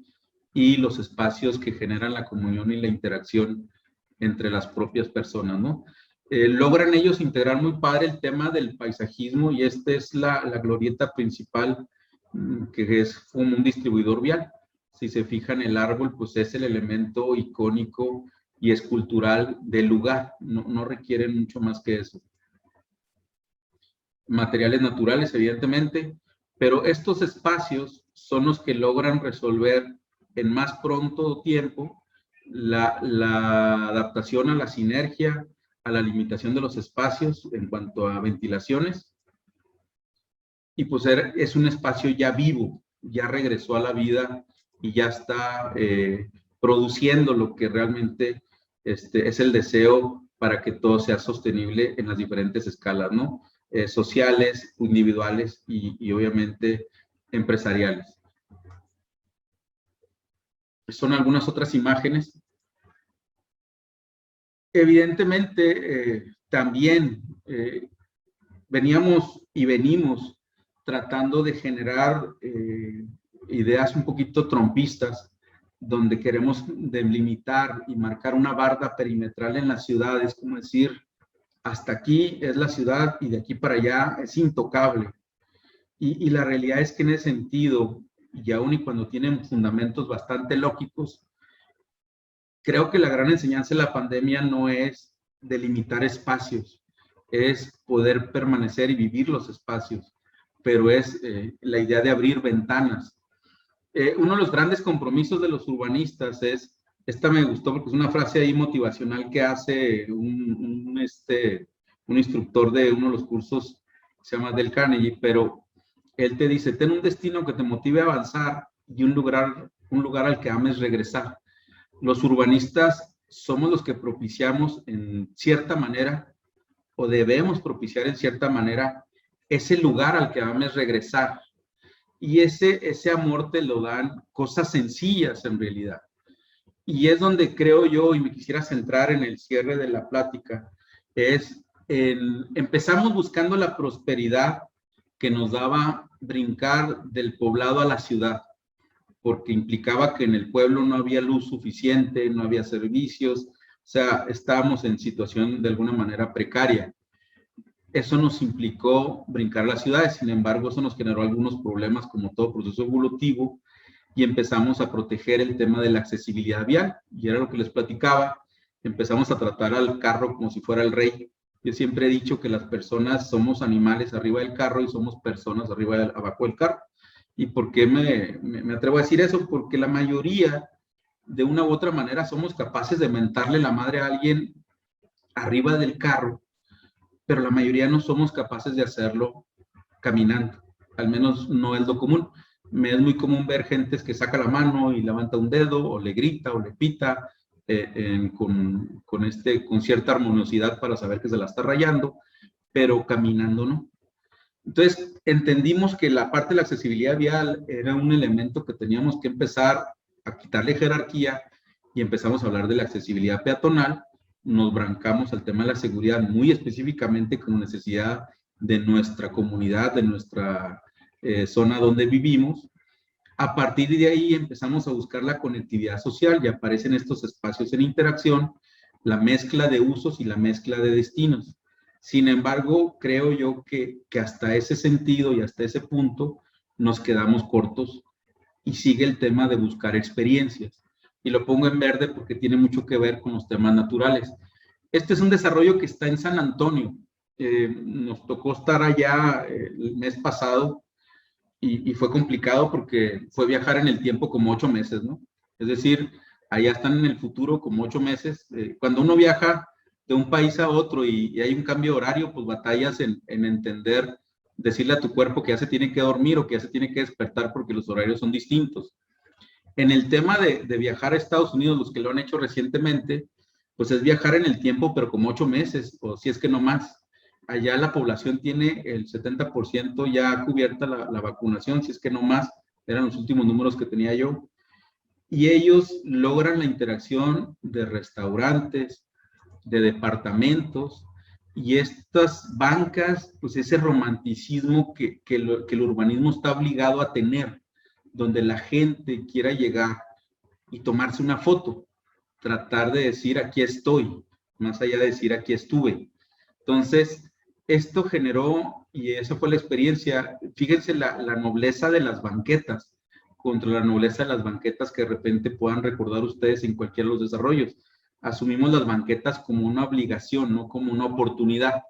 y los espacios que generan la comunión y la interacción entre las propias personas, ¿no? Logran ellos integrar muy padre el tema del paisajismo, y esta es la glorieta principal, que es como un distribuidor vial. Si se fijan, el árbol pues es el elemento icónico y escultural del lugar, no requieren mucho más que eso. Materiales naturales, evidentemente, pero estos espacios son los que logran resolver en más pronto tiempo la adaptación a la sinergia, a la limitación de los espacios en cuanto a ventilaciones, y pues es un espacio ya vivo, ya regresó a la vida y ya está produciendo lo que realmente es el deseo para que todo sea sostenible en las diferentes escalas, ¿no? Sociales, individuales y obviamente empresariales. Son algunas otras imágenes. Evidentemente, también veníamos y venimos tratando de generar ideas un poquito trompistas, donde queremos delimitar y marcar una barda perimetral en las ciudades, como decir, hasta aquí es la ciudad y de aquí para allá es intocable. Y la realidad es que en ese sentido, y aún y cuando tienen fundamentos bastante lógicos, creo que la gran enseñanza de la pandemia no es delimitar espacios, es poder permanecer y vivir los espacios, pero es la idea de abrir ventanas. Uno de los grandes compromisos de los urbanistas es, esta me gustó porque es una frase ahí motivacional que hace un instructor de uno de los cursos, se llama Dale Carnegie, pero él te dice, ten un destino que te motive a avanzar y un lugar al que ames regresar. Los urbanistas somos los que propiciamos en cierta manera, o debemos propiciar en cierta manera, ese lugar al que ames regresar. Y ese amor te lo dan cosas sencillas en realidad. Y es donde creo yo, y me quisiera centrar en el cierre de la plática, empezamos buscando la prosperidad que nos daba brincar del poblado a la ciudad, porque implicaba que en el pueblo no había luz suficiente, no había servicios, o sea, estábamos en situación de alguna manera precaria. Eso nos implicó brincar las ciudades, sin embargo, eso nos generó algunos problemas como todo proceso evolutivo, y empezamos a proteger el tema de la accesibilidad vial, y era lo que les platicaba, empezamos a tratar al carro como si fuera el rey. Yo siempre he dicho que las personas somos animales arriba del carro y somos personas abajo del carro. ¿Y por qué me atrevo a decir eso? Porque la mayoría, de una u otra manera, somos capaces de mentarle la madre a alguien arriba del carro, pero la mayoría no somos capaces de hacerlo caminando. Al menos no es lo común. Me es muy común ver gentes que saca la mano y levanta un dedo, o le grita, o le pita, con cierta armoniosidad para saber que se la está rayando, pero caminando no. Entonces, entendimos que la parte de la accesibilidad vial era un elemento que teníamos que empezar a quitarle jerarquía, y empezamos a hablar de la accesibilidad peatonal. Nos brancamos al tema de la seguridad muy específicamente como necesidad de nuestra comunidad, de nuestra zona donde vivimos. A partir de ahí empezamos a buscar la conectividad social, y aparecen estos espacios en interacción, la mezcla de usos y la mezcla de destinos. Sin embargo, creo yo que hasta ese sentido y hasta ese punto nos quedamos cortos, y sigue el tema de buscar experiencias. Y lo pongo en verde porque tiene mucho que ver con los temas naturales. Este es un desarrollo que está en San Antonio. Nos tocó estar allá el mes pasado, y fue complicado porque fue viajar en el tiempo como 8 meses, ¿no? Es decir, allá están en el futuro como 8 meses. Cuando uno viaja de un país a otro y hay un cambio de horario, pues batallas en entender decirle a tu cuerpo que ya se tiene que dormir o que ya se tiene que despertar porque los horarios son distintos. En el tema de viajar a Estados Unidos, los que lo han hecho recientemente, pues es viajar en el tiempo, pero como 8 meses, o si es que no más. Allá la población tiene el 70% ya cubierta la vacunación, si es que no más, eran los últimos números que tenía yo. Y ellos logran la interacción de restaurantes, de departamentos, y estas bancas, pues ese romanticismo que el urbanismo está obligado a tener, donde la gente quiera llegar y tomarse una foto, tratar de decir aquí estoy, más allá de decir aquí estuve. Entonces, esto generó, y esa fue la experiencia, fíjense la nobleza de las banquetas contra la nobleza de las banquetas que de repente puedan recordar ustedes en cualquiera de los desarrollos. Asumimos las banquetas como una obligación, no como una oportunidad.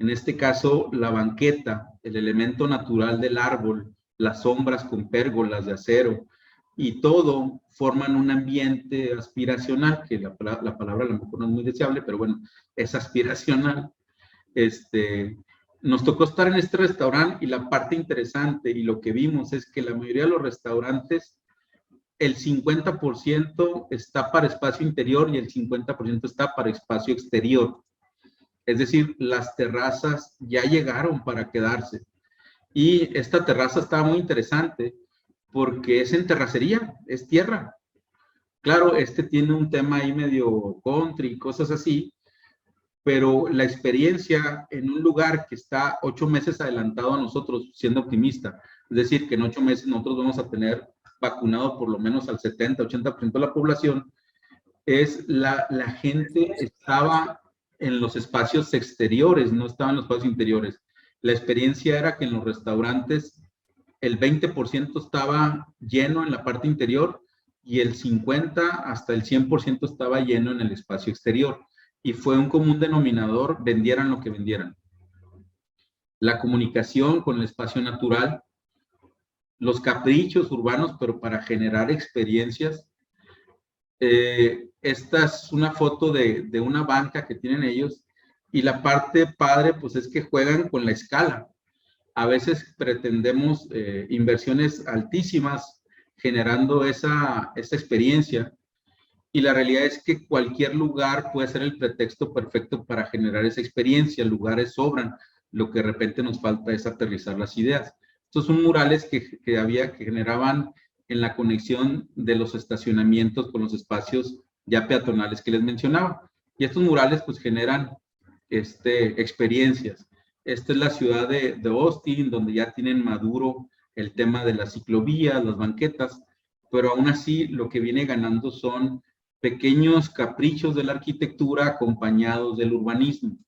En este caso, la banqueta, el elemento natural del árbol, las sombras con pérgolas de acero y todo forman un ambiente aspiracional, que la palabra a lo mejor no es muy deseable, pero bueno, es aspiracional. Nos tocó estar en este restaurante y la parte interesante y lo que vimos es que la mayoría de los restaurantes, el 50% está para espacio interior y el 50% está para espacio exterior. Es decir, las terrazas ya llegaron para quedarse. Y esta terraza estaba muy interesante porque es en terracería, es tierra. Claro, tiene un tema ahí medio country y cosas así, pero la experiencia en un lugar que está 8 meses adelantado a nosotros, siendo optimista, es decir, que en 8 meses nosotros vamos a tener vacunado por lo menos al 70-80% de la población, es la gente estaba en los espacios exteriores, no estaba en los espacios interiores. La experiencia era que en los restaurantes el 20% estaba lleno en la parte interior y el 50 hasta el 100% estaba lleno en el espacio exterior. Y fue un común denominador, vendieran lo que vendieran. La comunicación con el espacio natural, los caprichos urbanos, pero para generar experiencias. Esta es una foto de una banca que tienen ellos y la parte padre pues es que juegan con la escala. A veces pretendemos inversiones altísimas generando esa experiencia y la realidad es que cualquier lugar puede ser el pretexto perfecto para generar esa experiencia. Lugares sobran, lo que de repente nos falta es aterrizar las ideas. Estos son murales que generaban en la conexión de los estacionamientos con los espacios ya peatonales que les mencionaba. Y estos murales pues generan experiencias. Esta es la ciudad de Austin, donde ya tienen maduro el tema de las ciclovías, las banquetas, pero aún así lo que viene ganando son pequeños caprichos de la arquitectura acompañados del urbanismo.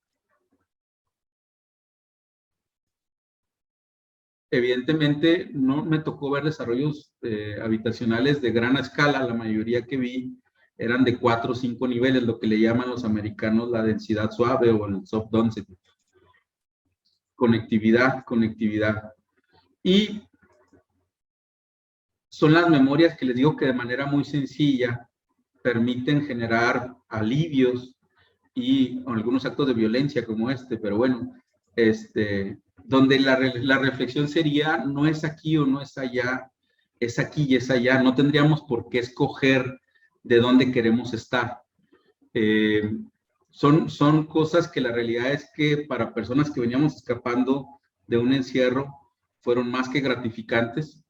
Evidentemente no me tocó ver desarrollos habitacionales de gran escala, la mayoría que vi eran de 4 o 5 niveles, lo que le llaman los americanos la densidad suave o el soft density. Conectividad. Y son las memorias que les digo que de manera muy sencilla permiten generar alivios y algunos actos de violencia como pero bueno, donde la reflexión sería, no es aquí o no es allá, es aquí y es allá, no tendríamos por qué escoger de dónde queremos estar. Son cosas que la realidad es que para personas que veníamos escapando de un encierro, fueron más que gratificantes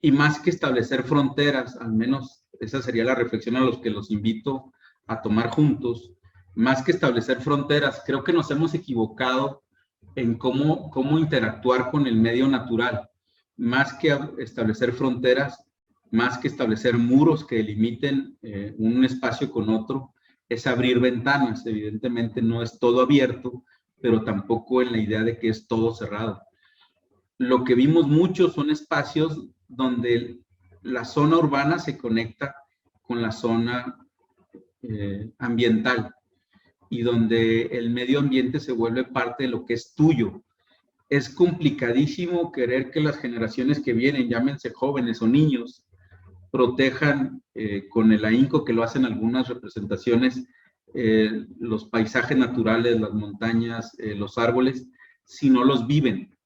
y más que establecer fronteras, al menos esa sería la reflexión a los que los invito a tomar juntos, más que establecer fronteras, creo que nos hemos equivocado en cómo interactuar con el medio natural, más que establecer fronteras, más que establecer muros que delimiten un espacio con otro, es abrir ventanas. Evidentemente no es todo abierto, pero tampoco en la idea de que es todo cerrado. Lo que vimos mucho son espacios donde la zona urbana se conecta con la zona ambiental y donde el medio ambiente se vuelve parte de lo que es tuyo. Es complicadísimo querer que las generaciones que vienen, llámense jóvenes o niños, protejan con el ahínco que lo hacen algunas representaciones, los paisajes naturales, las montañas, los árboles, si no los viven.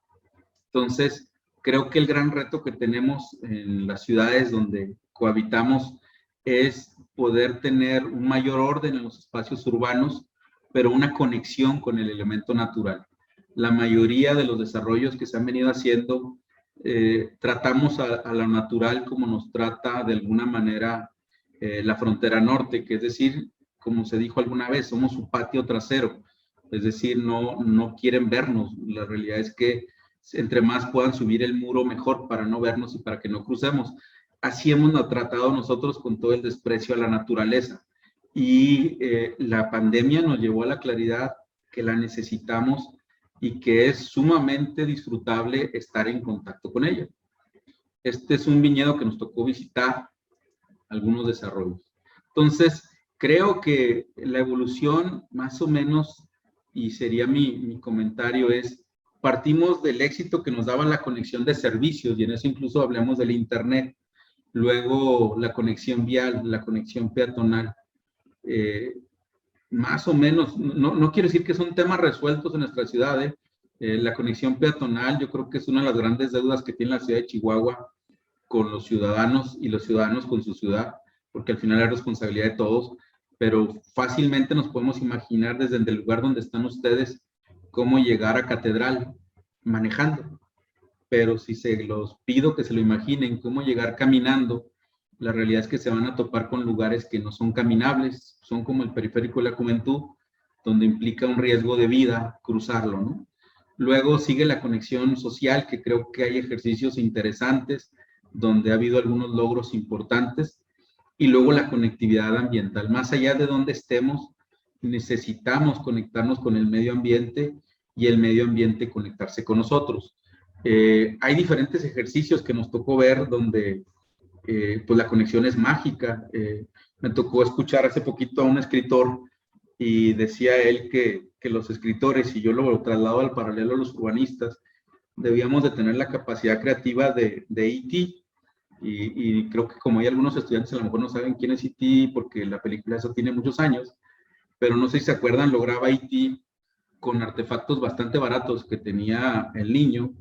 Entonces, creo que el gran reto que tenemos en las ciudades donde cohabitamos es poder tener un mayor orden en los espacios urbanos, pero una conexión con el elemento natural. La mayoría de los desarrollos que se han venido haciendo, tratamos a lo natural como nos trata de alguna manera la frontera norte, que es decir, como se dijo alguna vez, somos su patio trasero, es decir, no quieren vernos. La realidad es que entre más puedan subir el muro, mejor para no vernos y para que no crucemos. Así hemos tratado nosotros con todo el desprecio a la naturaleza. Y la pandemia nos llevó a la claridad que la necesitamos y que es sumamente disfrutable estar en contacto con ella. Este es un viñedo que nos tocó visitar, algunos desarrollos. Entonces, creo que la evolución más o menos, y sería mi comentario, es partimos del éxito que nos daba la conexión de servicios, y en eso incluso hablamos del internet, luego la conexión vial, la conexión peatonal. Más o menos, no quiero decir que son temas resueltos en nuestra ciudad, la conexión peatonal yo creo que es una de las grandes deudas que tiene la ciudad de Chihuahua con los ciudadanos y los ciudadanos con su ciudad, porque al final es responsabilidad de todos, pero fácilmente nos podemos imaginar desde el lugar donde están ustedes cómo llegar a Catedral manejando, pero si se los pido que se lo imaginen, cómo llegar caminando, la realidad es que se van a topar con lugares que no son caminables, son como el periférico de la Juventud, donde implica un riesgo de vida cruzarlo, ¿no? Luego sigue la conexión social, que creo que hay ejercicios interesantes, donde ha habido algunos logros importantes, y luego la conectividad ambiental. Más allá de donde estemos, necesitamos conectarnos con el medio ambiente y el medio ambiente conectarse con nosotros. Hay diferentes ejercicios que nos tocó ver donde pues la conexión es mágica. Me tocó escuchar hace poquito a un escritor y decía él que los escritores, y yo lo traslado al paralelo a los urbanistas, debíamos de tener la capacidad creativa de E.T., y creo que como hay algunos estudiantes a lo mejor no saben quién es E.T. porque la película esa tiene muchos años, pero no sé si se acuerdan, lograba E.T. con artefactos bastante baratos que tenía el niño,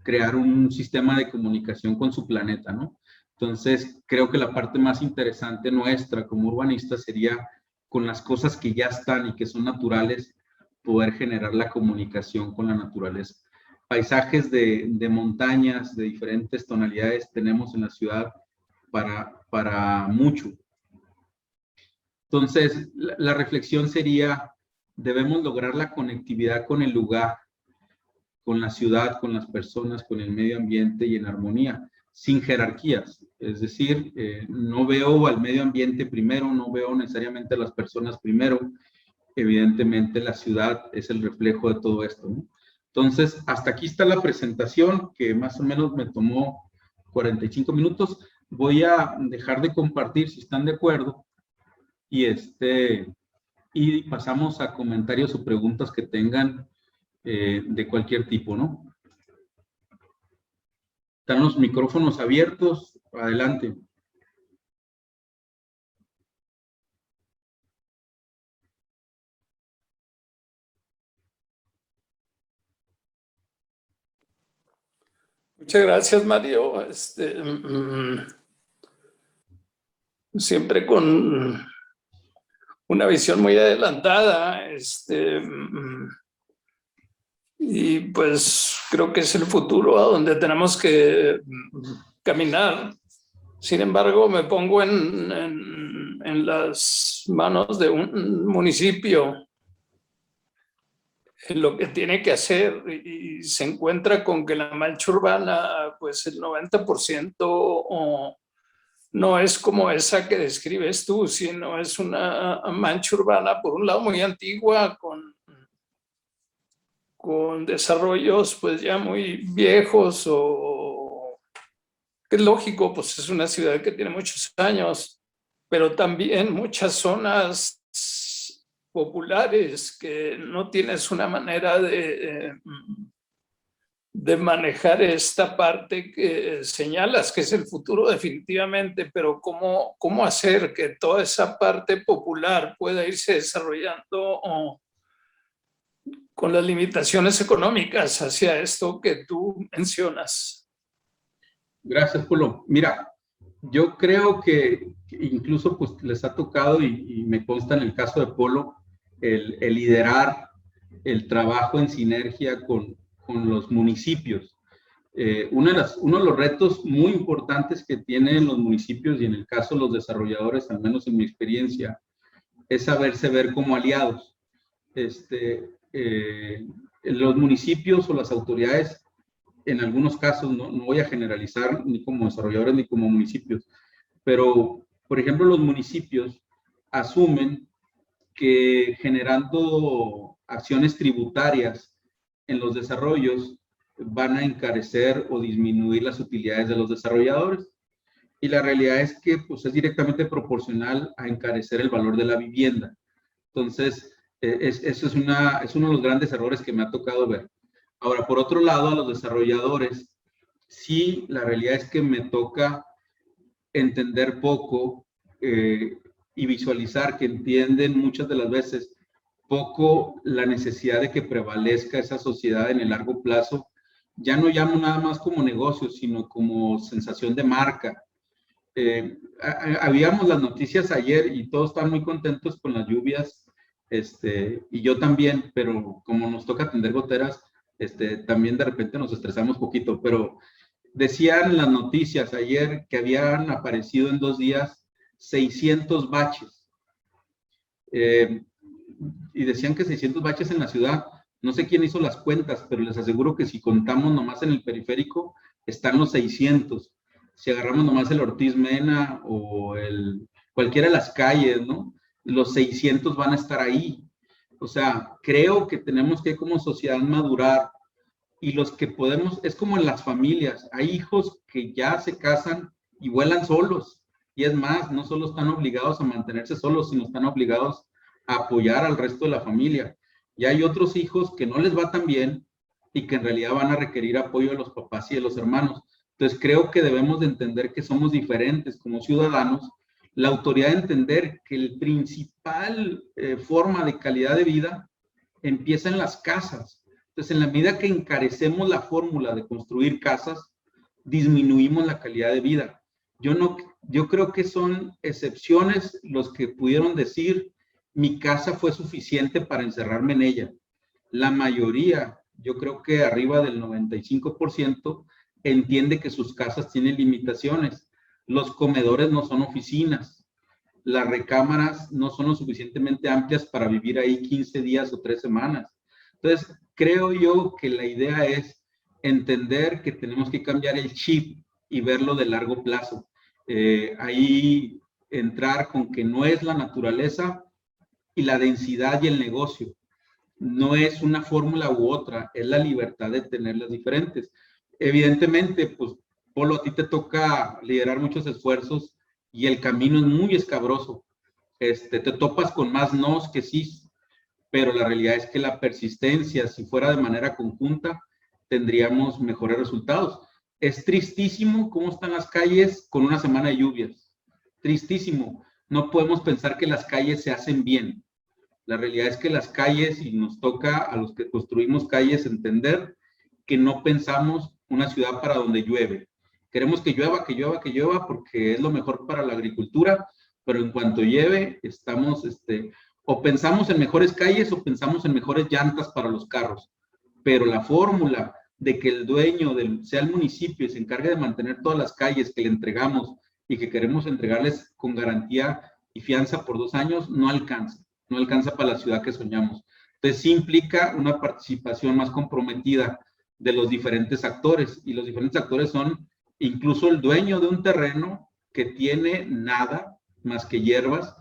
crear un sistema de comunicación con su planeta, ¿no? Entonces, creo que la parte más interesante nuestra como urbanistas sería con las cosas que ya están y que son naturales, poder generar la comunicación con la naturaleza. Paisajes de montañas de diferentes tonalidades tenemos en la ciudad para mucho. Entonces, la reflexión sería, debemos lograr la conectividad con el lugar, con la ciudad, con las personas, con el medio ambiente y en armonía, sin jerarquías. Es decir, no veo al medio ambiente primero, no veo necesariamente a las personas primero. Evidentemente la ciudad es el reflejo de todo esto, ¿no? Entonces, hasta aquí está la presentación, que más o menos me tomó 45 minutos. Voy a dejar de compartir, si están de acuerdo, y pasamos a comentarios o preguntas que tengan de cualquier tipo, ¿no? Están los micrófonos abiertos, adelante. Muchas gracias, Mario. Siempre con una visión muy adelantada, y pues creo que es el futuro a donde tenemos que caminar. Sin embargo, me pongo en las manos de un municipio en lo que tiene que hacer y se encuentra con que la mancha urbana, pues el 90% no es como esa que describes tú, sino es una mancha urbana, por un lado, muy antigua, con desarrollos pues ya muy viejos, o que es lógico, pues es una ciudad que tiene muchos años, pero también muchas zonas populares que no tienes una manera de manejar esta parte que señalas, que es el futuro definitivamente, pero cómo hacer que toda esa parte popular pueda irse desarrollando con las limitaciones económicas hacia esto que tú mencionas. Gracias, Polo. Mira, yo creo que incluso pues les ha tocado, y me consta en el caso de Polo, el liderar el trabajo en sinergia con los municipios. Uno de los retos muy importantes que tienen los municipios, y en el caso de los desarrolladores, al menos en mi experiencia, es saberse ver como aliados. Los municipios o las autoridades, en algunos casos, no voy a generalizar ni como desarrolladores ni como municipios, pero, por ejemplo, los municipios asumen que generando acciones tributarias en los desarrollos van a encarecer o disminuir las utilidades de los desarrolladores. Y la realidad es que pues, es directamente proporcional a encarecer el valor de la vivienda. Entonces, eso es uno de los grandes errores que me ha tocado ver. Ahora, por otro lado, a los desarrolladores, sí, la realidad es que me toca entender poco y visualizar que entienden muchas de las veces poco la necesidad de que prevalezca esa sociedad en el largo plazo. Ya no llamo nada más como negocio, sino como sensación de marca. Habíamos las noticias ayer y todos están muy contentos con las lluvias, y yo también, pero como nos toca atender goteras, también de repente nos estresamos poquito, pero decían las noticias ayer que habían aparecido en 2 días 600 baches. Y decían que 600 baches en la ciudad. No sé quién hizo las cuentas, pero les aseguro que si contamos nomás en el periférico, están los 600. Si agarramos nomás el Ortiz Mena o cualquiera de las calles, ¿no? Los 600 van a estar ahí. O sea, creo que tenemos que como sociedad madurar, y los que podemos, es como en las familias, hay hijos que ya se casan y vuelan solos, y es más, no solo están obligados a mantenerse solos, sino están obligados a apoyar al resto de la familia. Y hay otros hijos que no les va tan bien y que en realidad van a requerir apoyo de los papás y de los hermanos. Entonces creo que debemos de entender que somos diferentes como ciudadanos, la autoridad de entender que el principal forma de calidad de vida empieza en las casas. Entonces, en la medida que encarecemos la fórmula de construir casas, disminuimos la calidad de vida. Yo creo que son excepciones los que pudieron decir, mi casa fue suficiente para encerrarme en ella. La mayoría, yo creo que arriba del 95%, entiende que sus casas tienen limitaciones. Los comedores no son oficinas. Las recámaras no son lo suficientemente amplias para vivir ahí 15 días o 3 semanas. Entonces, creo yo que la idea es entender que tenemos que cambiar el chip y verlo de largo plazo. Ahí entrar con que no es la naturaleza y la densidad y el negocio. No es una fórmula u otra, es la libertad de tenerlas diferentes. Evidentemente, pues, Polo, a ti te toca liderar muchos esfuerzos y el camino es muy escabroso. Te topas con más nos que sí, pero la realidad es que la persistencia, si fuera de manera conjunta, tendríamos mejores resultados. Es tristísimo cómo están las calles con una semana de lluvias. Tristísimo. No podemos pensar que las calles se hacen bien. La realidad es que las calles, y nos toca a los que construimos calles entender que no pensamos una ciudad para donde llueve. Queremos que llueva, que llueva, que llueva, porque es lo mejor para la agricultura, pero en cuanto llueve, estamos, o pensamos en mejores calles o pensamos en mejores llantas para los carros. Pero la fórmula de que el dueño sea el municipio y se encargue de mantener todas las calles que le entregamos y que queremos entregarles con garantía y fianza por 2 años, no alcanza. No alcanza para la ciudad que soñamos. Entonces, sí implica una participación más comprometida de los diferentes actores, y los diferentes actores son incluso el dueño de un terreno que tiene nada más que hierbas,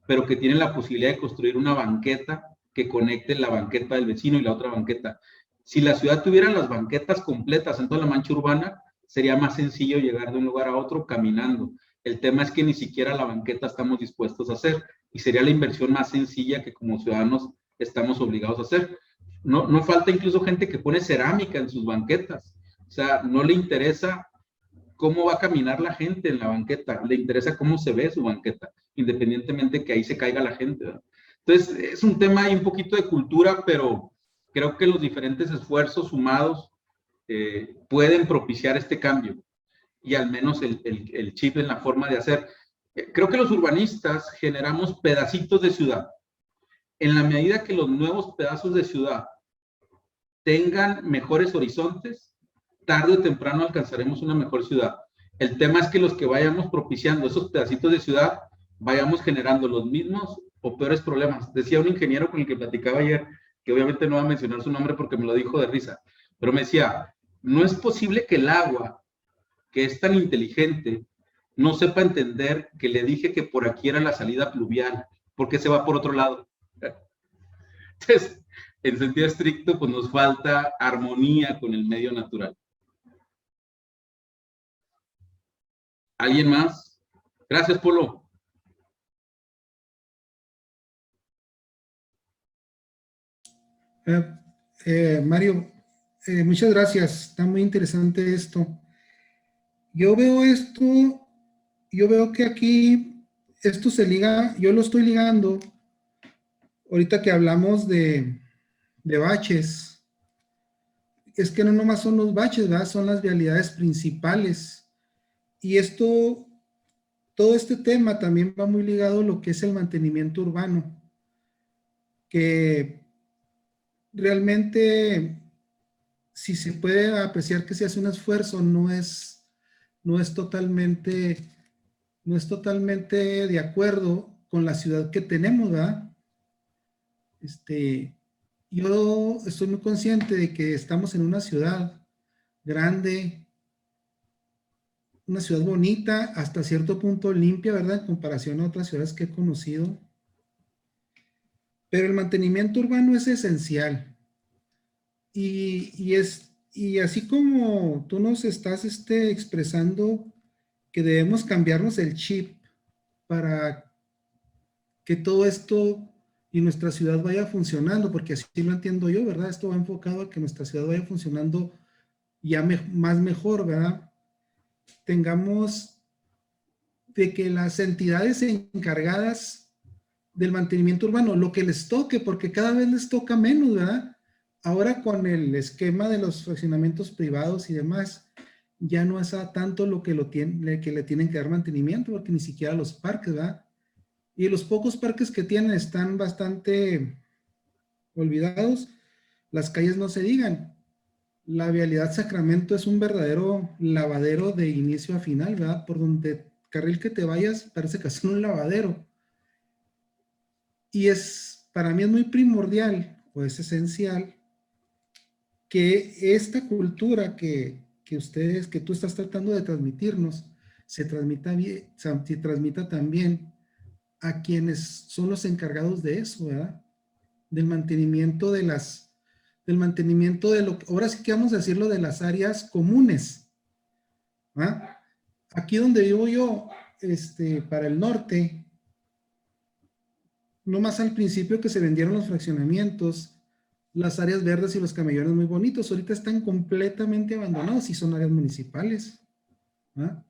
pero que tiene la posibilidad de construir una banqueta que conecte la banqueta del vecino y la otra banqueta. Si la ciudad tuviera las banquetas completas en toda la mancha urbana, sería más sencillo llegar de un lugar a otro caminando. El tema es que ni siquiera la banqueta estamos dispuestos a hacer, y sería la inversión más sencilla que como ciudadanos estamos obligados a hacer. No falta incluso gente que pone cerámica en sus banquetas. O sea, no le interesa cómo va a caminar la gente en la banqueta, le interesa cómo se ve su banqueta, independientemente de que ahí se caiga la gente, ¿verdad? Entonces, es un tema ahí un poquito de cultura, pero creo que los diferentes esfuerzos sumados pueden propiciar este cambio y al menos el chip en la forma de hacer. Creo que los urbanistas generamos pedacitos de ciudad. En la medida que los nuevos pedazos de ciudad tengan mejores horizontes, tarde o temprano alcanzaremos una mejor ciudad. El tema es que los que vayamos propiciando esos pedacitos de ciudad, vayamos generando los mismos o peores problemas. Decía un ingeniero con el que platicaba ayer, que obviamente no va a mencionar su nombre porque me lo dijo de risa, pero me decía, no es posible que el agua, que es tan inteligente, no sepa entender que le dije que por aquí era la salida pluvial, porque se va por otro lado. Entonces, en sentido estricto, pues nos falta armonía con el medio natural. ¿Alguien más? Gracias, Polo. Mario, muchas gracias. Está muy interesante esto. Yo veo que aquí esto se liga, yo lo estoy ligando, ahorita que hablamos de baches, es que no nomás son los baches, ¿verdad? Son las vialidades principales. Y todo este tema también va muy ligado a lo que es el mantenimiento urbano, que realmente, si se puede apreciar que se hace un esfuerzo, no es totalmente de acuerdo con la ciudad que tenemos, ¿verdad? Yo estoy muy consciente de que estamos en una ciudad grande, una ciudad bonita, hasta cierto punto limpia, ¿verdad? En comparación a otras ciudades que he conocido. Pero el mantenimiento urbano es esencial. Y así como tú nos estás expresando que debemos cambiarnos el chip para que todo esto y nuestra ciudad vaya funcionando, porque así lo entiendo yo, ¿verdad? Esto va enfocado a que nuestra ciudad vaya funcionando ya más mejor, ¿verdad? Tengamos de que las entidades encargadas del mantenimiento urbano, lo que les toque, porque cada vez les toca menos, ¿verdad? Ahora con el esquema de los fraccionamientos privados y demás, ya no es a tanto lo que le tienen que dar mantenimiento, porque ni siquiera los parques, ¿verdad? Y los pocos parques que tienen están bastante olvidados. Las calles no se digan. La vialidad Sacramento es un verdadero lavadero de inicio a final, ¿verdad? Por donde carril que te vayas parece que es un lavadero. Y para mí es muy primordial, o es esencial, que esta cultura que tú estás tratando de transmitirnos, se transmita también a quienes son los encargados de eso, ¿verdad? Del mantenimiento ahora sí que vamos a decirlo, de las áreas comunes, ¿verdad? Aquí donde vivo yo, para el norte, no más al principio que se vendieron los fraccionamientos, las áreas verdes y los camellones muy bonitos, ahorita están completamente abandonados y son áreas municipales, ¿verdad?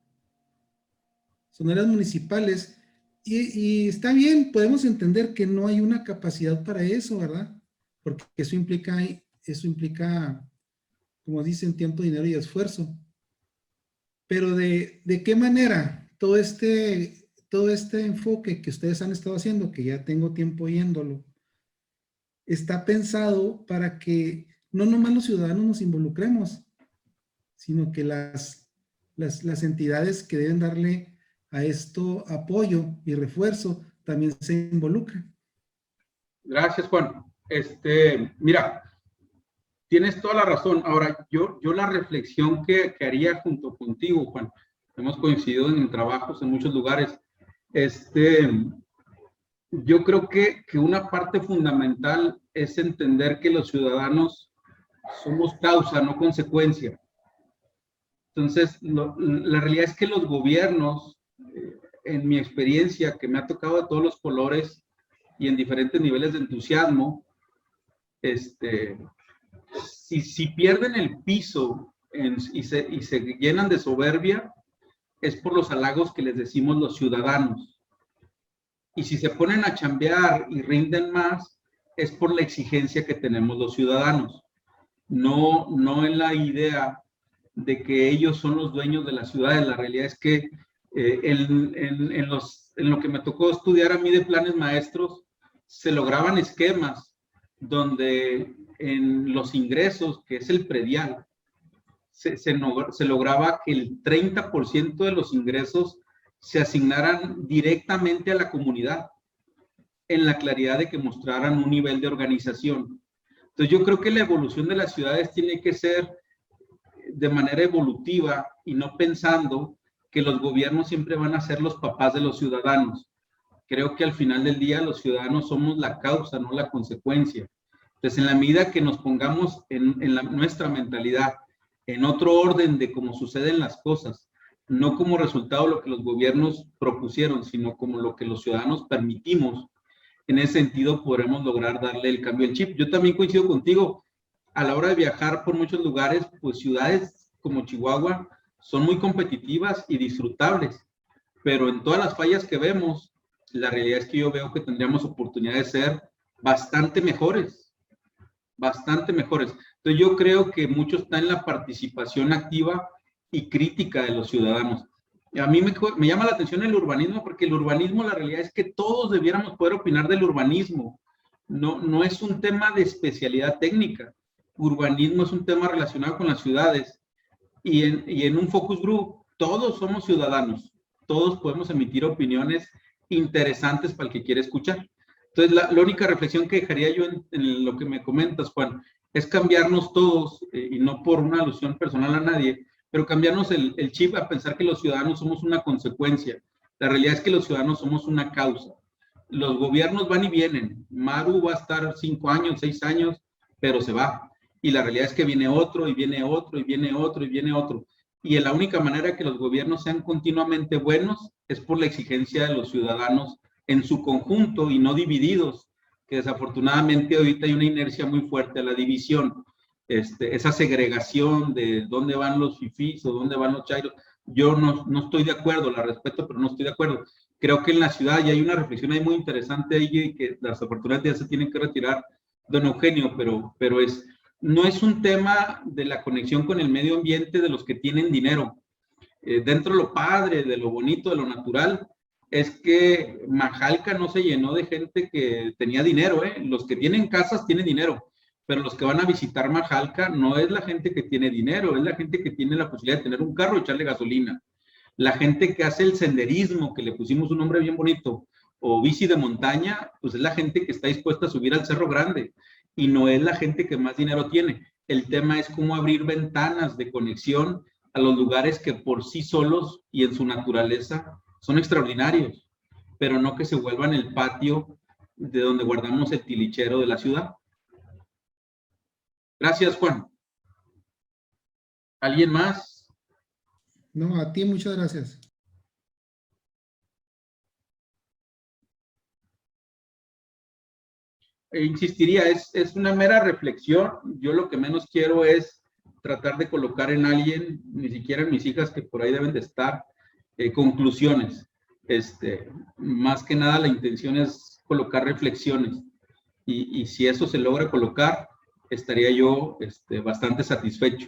Son áreas municipales y está bien, podemos entender que no hay una capacidad para eso, ¿verdad? Porque eso implica, como dicen, tiempo, dinero y esfuerzo. Pero ¿de qué manera todo este enfoque que ustedes han estado haciendo, que ya tengo tiempo oyéndolo, está pensado para que no nomás los ciudadanos nos involucremos, sino que las entidades que deben darle a esto apoyo y refuerzo también se involucren? Gracias, Juan. Mira, tienes toda la razón. Ahora, yo la reflexión que haría junto contigo, Juan, hemos coincidido en trabajos en muchos lugares. Yo creo que una parte fundamental es entender que los ciudadanos somos causa, no consecuencia. Entonces, la realidad es que los gobiernos, en mi experiencia, que me ha tocado de todos los colores y en diferentes niveles de entusiasmo, si pierden el piso y se llenan de soberbia, es por los halagos que les decimos los ciudadanos. Y si se ponen a chambear y rinden más, es por la exigencia que tenemos los ciudadanos, no en la idea de que ellos son los dueños de las ciudades. La realidad es que en lo que me tocó estudiar a mí de planes maestros, se lograban esquemas donde en los ingresos, que es el predial, se lograba que el 30% de los ingresos se asignaran directamente a la comunidad, en la claridad de que mostraran un nivel de organización. Entonces yo creo que la evolución de las ciudades tiene que ser de manera evolutiva y no pensando que los gobiernos siempre van a ser los papás de los ciudadanos. Creo que al final del día los ciudadanos somos la causa, no la consecuencia. Entonces, en la medida que nos pongamos en nuestra mentalidad en otro orden de cómo suceden las cosas, no como resultado de lo que los gobiernos propusieron, sino como lo que los ciudadanos permitimos, en ese sentido podremos lograr darle el cambio al chip. Yo también coincido contigo, a la hora de viajar por muchos lugares, pues ciudades como Chihuahua son muy competitivas y disfrutables, pero en todas las fallas que vemos, la realidad es que yo veo que tendríamos oportunidad de ser bastante mejores, bastante mejores. Entonces yo creo que mucho está en la participación activa y crítica de los ciudadanos. A mí me llama la atención el urbanismo, porque el urbanismo, la realidad es que todos debiéramos poder opinar del urbanismo. No es un tema de especialidad técnica. Urbanismo es un tema relacionado con las ciudades. Y en un focus group, todos somos ciudadanos. Todos podemos emitir opiniones interesantes para el que quiere escuchar. Entonces, la única reflexión que dejaría yo en lo que me comentas, Juan, es cambiarnos todos, y no por una alusión personal a nadie, pero cambiarnos el chip a pensar que los ciudadanos somos una consecuencia. La realidad es que los ciudadanos somos una causa. Los gobiernos van y vienen. Maru va a estar 5 años, 6 años, pero se va. Y la realidad es que viene otro, y viene otro, y viene otro, y viene otro. Y la única manera que los gobiernos sean continuamente buenos es por la exigencia de los ciudadanos en su conjunto y no divididos, que desafortunadamente ahorita hay una inercia muy fuerte a la división. Esa segregación de dónde van los fifís o dónde van los chairos, yo no estoy de acuerdo, la respeto, pero no estoy de acuerdo. Creo que en la ciudad, y hay una reflexión ahí muy interesante ahí, que desafortunadamente ya se tienen que retirar, don Eugenio, pero no es un tema de la conexión con el medio ambiente de los que tienen dinero. Dentro de lo padre, de lo bonito, de lo natural, es que Majalca no se llenó de gente que tenía dinero, ¿eh? Los que tienen casas tienen dinero, pero los que van a visitar Majalca no es la gente que tiene dinero, es la gente que tiene la posibilidad de tener un carro y echarle gasolina. La gente que hace el senderismo, que le pusimos un nombre bien bonito, o bici de montaña, pues es la gente que está dispuesta a subir al Cerro Grande, y no es la gente que más dinero tiene. El tema es cómo abrir ventanas de conexión a los lugares que por sí solos y en su naturaleza son extraordinarios, pero no que se vuelvan el patio de donde guardamos el tilichero de la ciudad. Gracias, Juan. ¿Alguien más? No, a ti muchas gracias. Insistiría, es una mera reflexión. Yo lo que menos quiero es tratar de colocar en alguien, ni siquiera en mis hijas que por ahí deben de estar, conclusiones. Más que nada la intención es colocar reflexiones. Y si eso se logra colocar, estaría yo bastante satisfecho.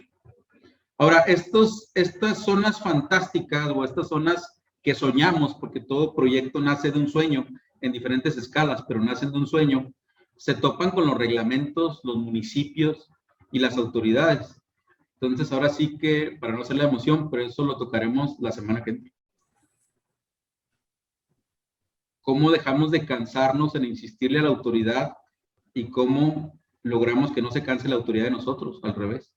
Ahora, estas zonas fantásticas o estas zonas que soñamos, porque todo proyecto nace de un sueño en diferentes escalas, pero nacen de un sueño, se topan con los reglamentos, los municipios y las autoridades. Entonces, ahora sí que, para no hacer la emoción, pero eso lo tocaremos la semana que viene. ¿Cómo dejamos de cansarnos en insistirle a la autoridad y cómo logramos que no se canse la autoridad de nosotros, al revés?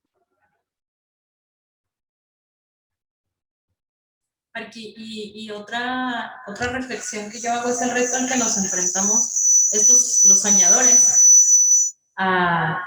Y otra reflexión que yo hago es el reto al que nos enfrentamos los soñadores a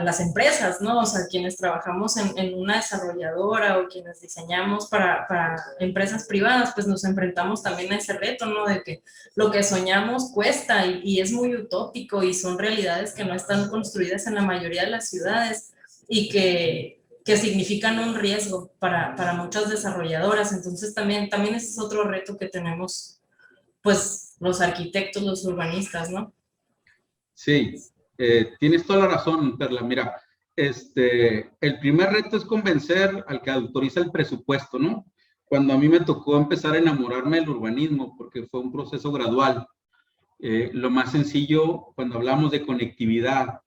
las empresas, ¿no? O sea, quienes trabajamos en una desarrolladora o quienes diseñamos para empresas privadas, pues nos enfrentamos también a ese reto, ¿no? De que lo que soñamos cuesta y es muy utópico y son realidades que no están construidas en la mayoría de las ciudades y que significan un riesgo para muchas desarrolladoras. Entonces también ese es otro reto que tenemos, pues, los arquitectos, los urbanistas, ¿no? Sí, tienes toda la razón, Perla. Mira, el primer reto es convencer al que autoriza el presupuesto, ¿no? Cuando a mí me tocó empezar a enamorarme del urbanismo, porque fue un proceso gradual, lo más sencillo cuando hablamos de conectividad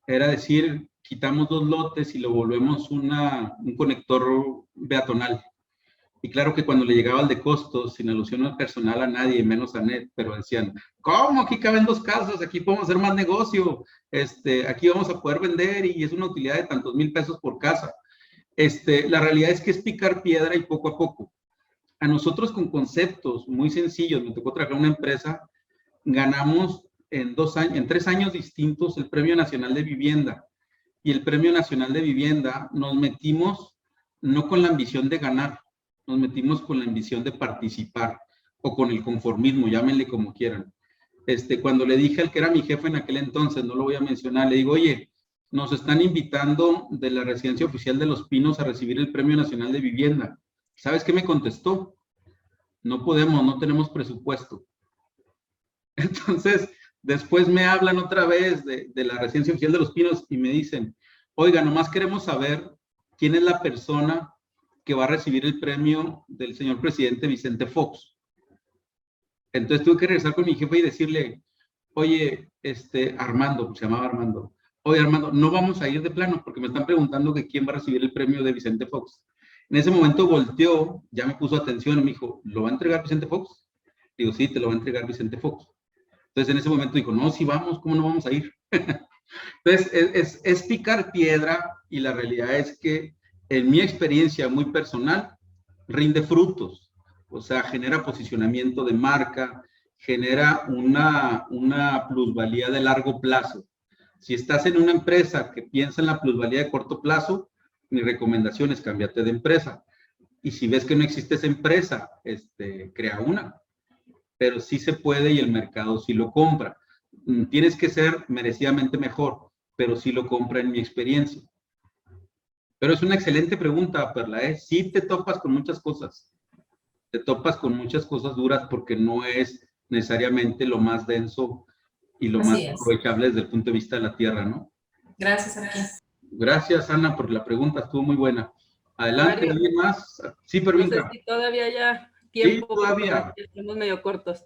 era decir, quitamos 2 lotes y lo volvemos un conector peatonal. Y claro que cuando le llegaba el de costos, sin alusión al personal a nadie, menos a NET, pero decían, ¿cómo? Aquí caben 2 casas, aquí podemos hacer más negocio, aquí vamos a poder vender y es una utilidad de tantos mil pesos por casa. La realidad es que es picar piedra y poco a poco. A nosotros con conceptos muy sencillos, me tocó trabajar en una empresa, ganamos en 3 años distintos el Premio Nacional de Vivienda. Y el Premio Nacional de Vivienda nos metimos no con la ambición de ganar, nos metimos con la ambición de participar o con el conformismo, llámenle como quieran. Cuando le dije al que era mi jefe en aquel entonces, no lo voy a mencionar, le digo, oye, nos están invitando de la Residencia Oficial de Los Pinos a recibir el Premio Nacional de Vivienda. ¿Sabes qué me contestó? No podemos, no tenemos presupuesto. Entonces, después me hablan otra vez de la Residencia Oficial de Los Pinos y me dicen, oiga, nomás queremos saber quién es la persona que va a recibir el premio del señor presidente Vicente Fox. Entonces tuve que regresar con mi jefe y decirle, oye, Armando, se llamaba Armando, oye Armando, no vamos a ir de plano porque me están preguntando que quién va a recibir el premio de Vicente Fox. En ese momento volteó, ya me puso atención y me dijo, ¿lo va a entregar Vicente Fox? Digo, sí, te lo va a entregar Vicente Fox. Entonces en ese momento dijo, no, sí vamos, ¿cómo no vamos a ir? Entonces es picar piedra y la realidad es que en mi experiencia muy personal rinde frutos, o sea, genera posicionamiento de marca, genera una plusvalía de largo plazo. Si estás en una empresa que piensa en la plusvalía de corto plazo, mi recomendación es cámbiate de empresa. Y si ves que no existe esa empresa, crea una. Pero sí se puede y el mercado sí lo compra. Tienes que ser merecidamente mejor, pero sí lo compra en mi experiencia. Pero es una excelente pregunta, Perla, ¿eh? Sí te topas con muchas cosas. Te topas con muchas cosas duras porque no es necesariamente lo más denso y lo más aprovechable desde el punto de vista de la tierra, ¿no? Gracias, Joaquín. Gracias, Ana, por la pregunta. Estuvo muy buena. Adelante, Mario, ¿alguien más? Sí, Pervinca. no sé si todavía haya tiempo. Sí, todavía. Estamos medio cortos.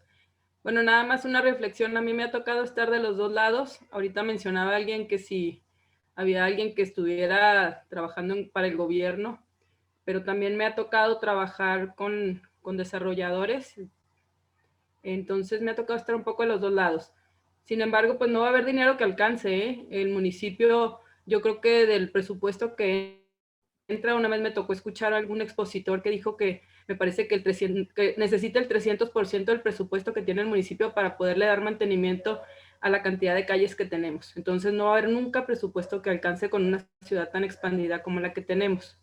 Bueno, nada más una reflexión. A mí me ha tocado estar de los 2 lados. Ahorita mencionaba alguien que si había alguien que estuviera trabajando para el gobierno, pero también me ha tocado trabajar con desarrolladores. Entonces me ha tocado estar un poco de los 2 lados. Sin embargo, pues no va a haber dinero que alcance, ¿eh? El municipio, yo creo que del presupuesto que entra, una vez me tocó escuchar a algún expositor que dijo que me parece que, que necesita el 300% del presupuesto que tiene el municipio para poderle dar mantenimiento a la cantidad de calles que tenemos. Entonces no va a haber nunca presupuesto que alcance con una ciudad tan expandida como la que tenemos.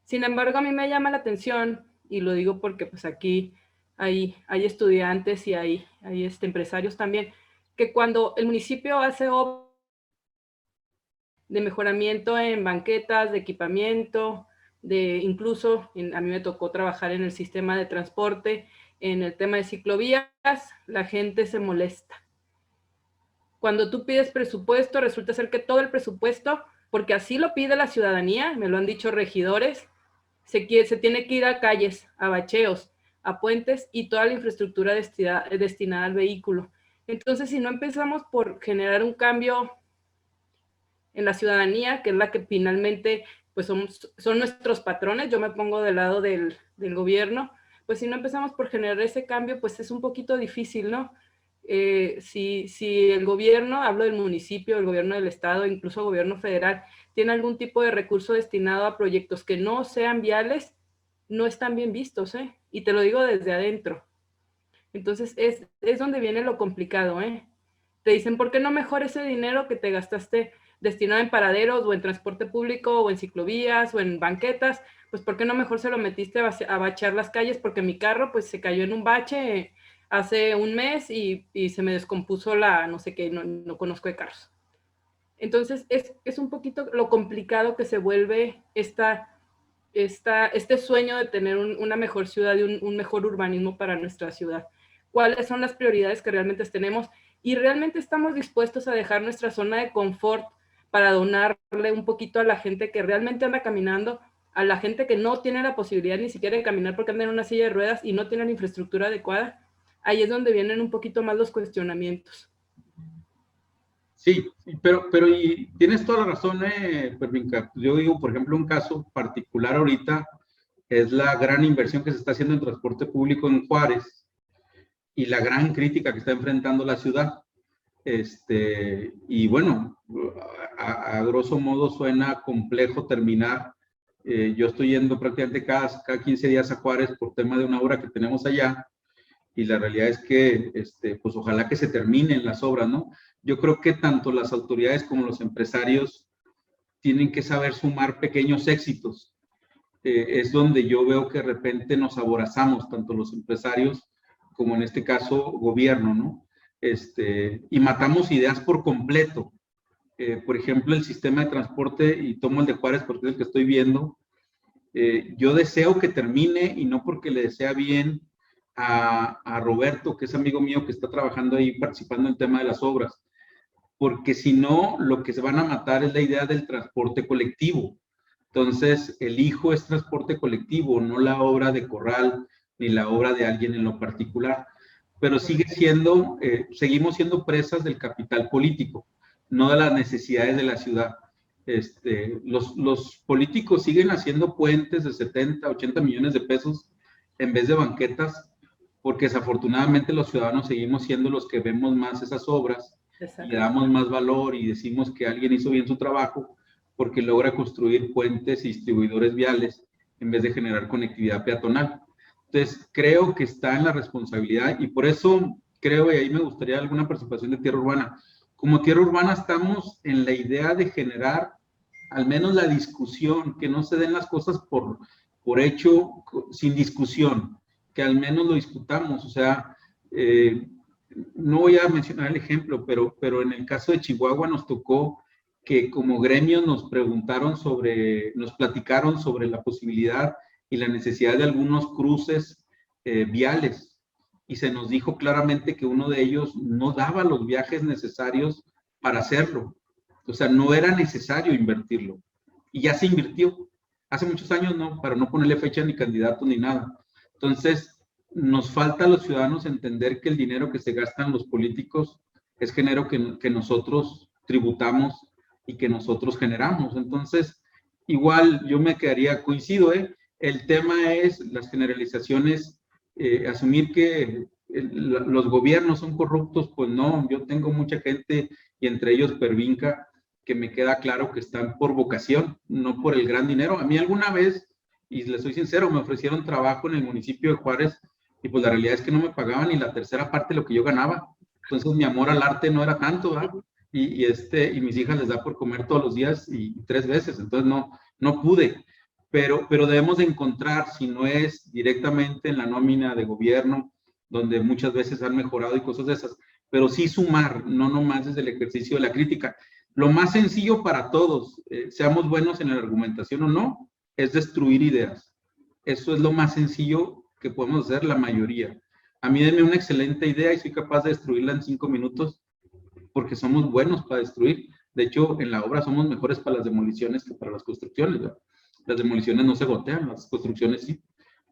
Sin embargo, a mí me llama la atención, y lo digo porque pues aquí hay estudiantes y hay empresarios también, que cuando el municipio hace obras de mejoramiento en banquetas, de equipamiento, incluso a mí me tocó trabajar en el sistema de transporte, en el tema de ciclovías, la gente se molesta. Cuando tú pides presupuesto, resulta ser que todo el presupuesto, porque así lo pide la ciudadanía, me lo han dicho regidores, se tiene que ir a calles, a bacheos, a puentes y toda la infraestructura destinada al vehículo. Entonces, si no empezamos por generar un cambio en la ciudadanía, que es la que finalmente pues son nuestros patrones, yo me pongo del lado del gobierno, pues si no empezamos por generar ese cambio, pues es un poquito difícil, ¿no? Si el gobierno, hablo del municipio, el gobierno del estado, incluso el gobierno federal, tiene algún tipo de recurso destinado a proyectos que no sean viales, no están bien vistos, ¿eh? Y te lo digo desde adentro. Entonces es donde viene lo complicado, ¿eh? Te dicen, ¿por qué no mejor ese dinero que te gastaste destinado en paraderos o en transporte público o en ciclovías o en banquetas? Pues ¿por qué no mejor se lo metiste a bachear las calles? Porque mi carro pues se cayó en un bache hace un mes y se me descompuso no sé qué, no conozco de carros. Entonces es un poquito lo complicado que se vuelve este sueño de tener una mejor ciudad y un mejor urbanismo para nuestra ciudad. cuáles son las prioridades que realmente tenemos y realmente estamos dispuestos a dejar nuestra zona de confort para donarle un poquito a la gente que realmente anda caminando, a la gente que no tiene la posibilidad ni siquiera de caminar porque anda en una silla de ruedas y no tiene la infraestructura adecuada. Ahí es donde vienen un poquito más los cuestionamientos. Sí, pero y tienes toda la razón, Pervinca. Yo digo, por ejemplo, un caso particular ahorita es la gran inversión que se está haciendo en transporte público en Juárez y la gran crítica que está enfrentando la ciudad. Y bueno, a grosso modo suena complejo terminar. Yo estoy yendo prácticamente cada 15 días a Juárez por tema de una obra que tenemos allá, y la realidad es que, pues ojalá que se terminen las obras, ¿no? Yo creo que tanto las autoridades como los empresarios tienen que saber sumar pequeños éxitos. Es donde yo veo que de repente nos aborazamos, tanto los empresarios como en este caso gobierno, ¿no? Y matamos ideas por completo. Por ejemplo, el sistema de transporte, y tomo el de Juárez porque es el que estoy viendo, yo deseo que termine, y no porque le desea bien a Roberto, que es amigo mío que está trabajando ahí participando en el tema de las obras, porque si no, lo que se van a matar es la idea del transporte colectivo. Entonces, el hijo es transporte colectivo, no la obra de Corral, ni la obra de alguien en lo particular. Pero sigue siendo, seguimos siendo presas del capital político, no de las necesidades de la ciudad. Los políticos siguen haciendo puentes de 70, 80 millones de pesos en vez de banquetas, porque desafortunadamente los ciudadanos seguimos siendo los que vemos más esas obras, y le damos más valor y decimos que alguien hizo bien su trabajo porque logra construir puentes y distribuidores viales en vez de generar conectividad peatonal. Entonces, creo que está en la responsabilidad, y por eso creo, y ahí me gustaría alguna participación de Tierra Urbana. Como Tierra Urbana estamos en la idea de generar al menos la discusión, que no se den las cosas por hecho sin discusión, que al menos lo discutamos. O sea, no voy a mencionar el ejemplo, pero en el caso de Chihuahua nos tocó que como gremio nos platicaron sobre la posibilidad y la necesidad de algunos cruces viales, y se nos dijo claramente que uno de ellos no daba los viajes necesarios para hacerlo. O sea, no era necesario invertirlo, y ya se invirtió hace muchos años, no, para no ponerle fecha ni candidato ni nada. Entonces, nos falta a los ciudadanos entender que el dinero que se gastan los políticos es dinero que nosotros tributamos y que nosotros generamos. Entonces, igual yo me quedaría, coincido, el tema es las generalizaciones, asumir que los gobiernos son corruptos. Pues no, yo tengo mucha gente, y entre ellos Pervinca, que me queda claro que están por vocación, no por el gran dinero. A mí alguna vez, y les soy sincero, me ofrecieron trabajo en el municipio de Juárez, y pues la realidad es que no me pagaban ni la tercera parte de lo que yo ganaba. Entonces mi amor al arte no era tanto, ¿verdad? Y mis hijas les da por comer todos los días y 3 veces, entonces no pude. Pero debemos de encontrar, si no es directamente en la nómina de gobierno, donde muchas veces han mejorado y cosas de esas, pero sí sumar, no nomás desde el ejercicio de la crítica. Lo más sencillo para todos, seamos buenos en la argumentación o no, es destruir ideas. Eso es lo más sencillo que podemos hacer la mayoría. A mí denme una excelente idea y soy capaz de destruirla en 5 minutos, porque somos buenos para destruir. De hecho, en la obra somos mejores para las demoliciones que para las construcciones, ¿verdad? Las demoliciones no se gotean, las construcciones sí.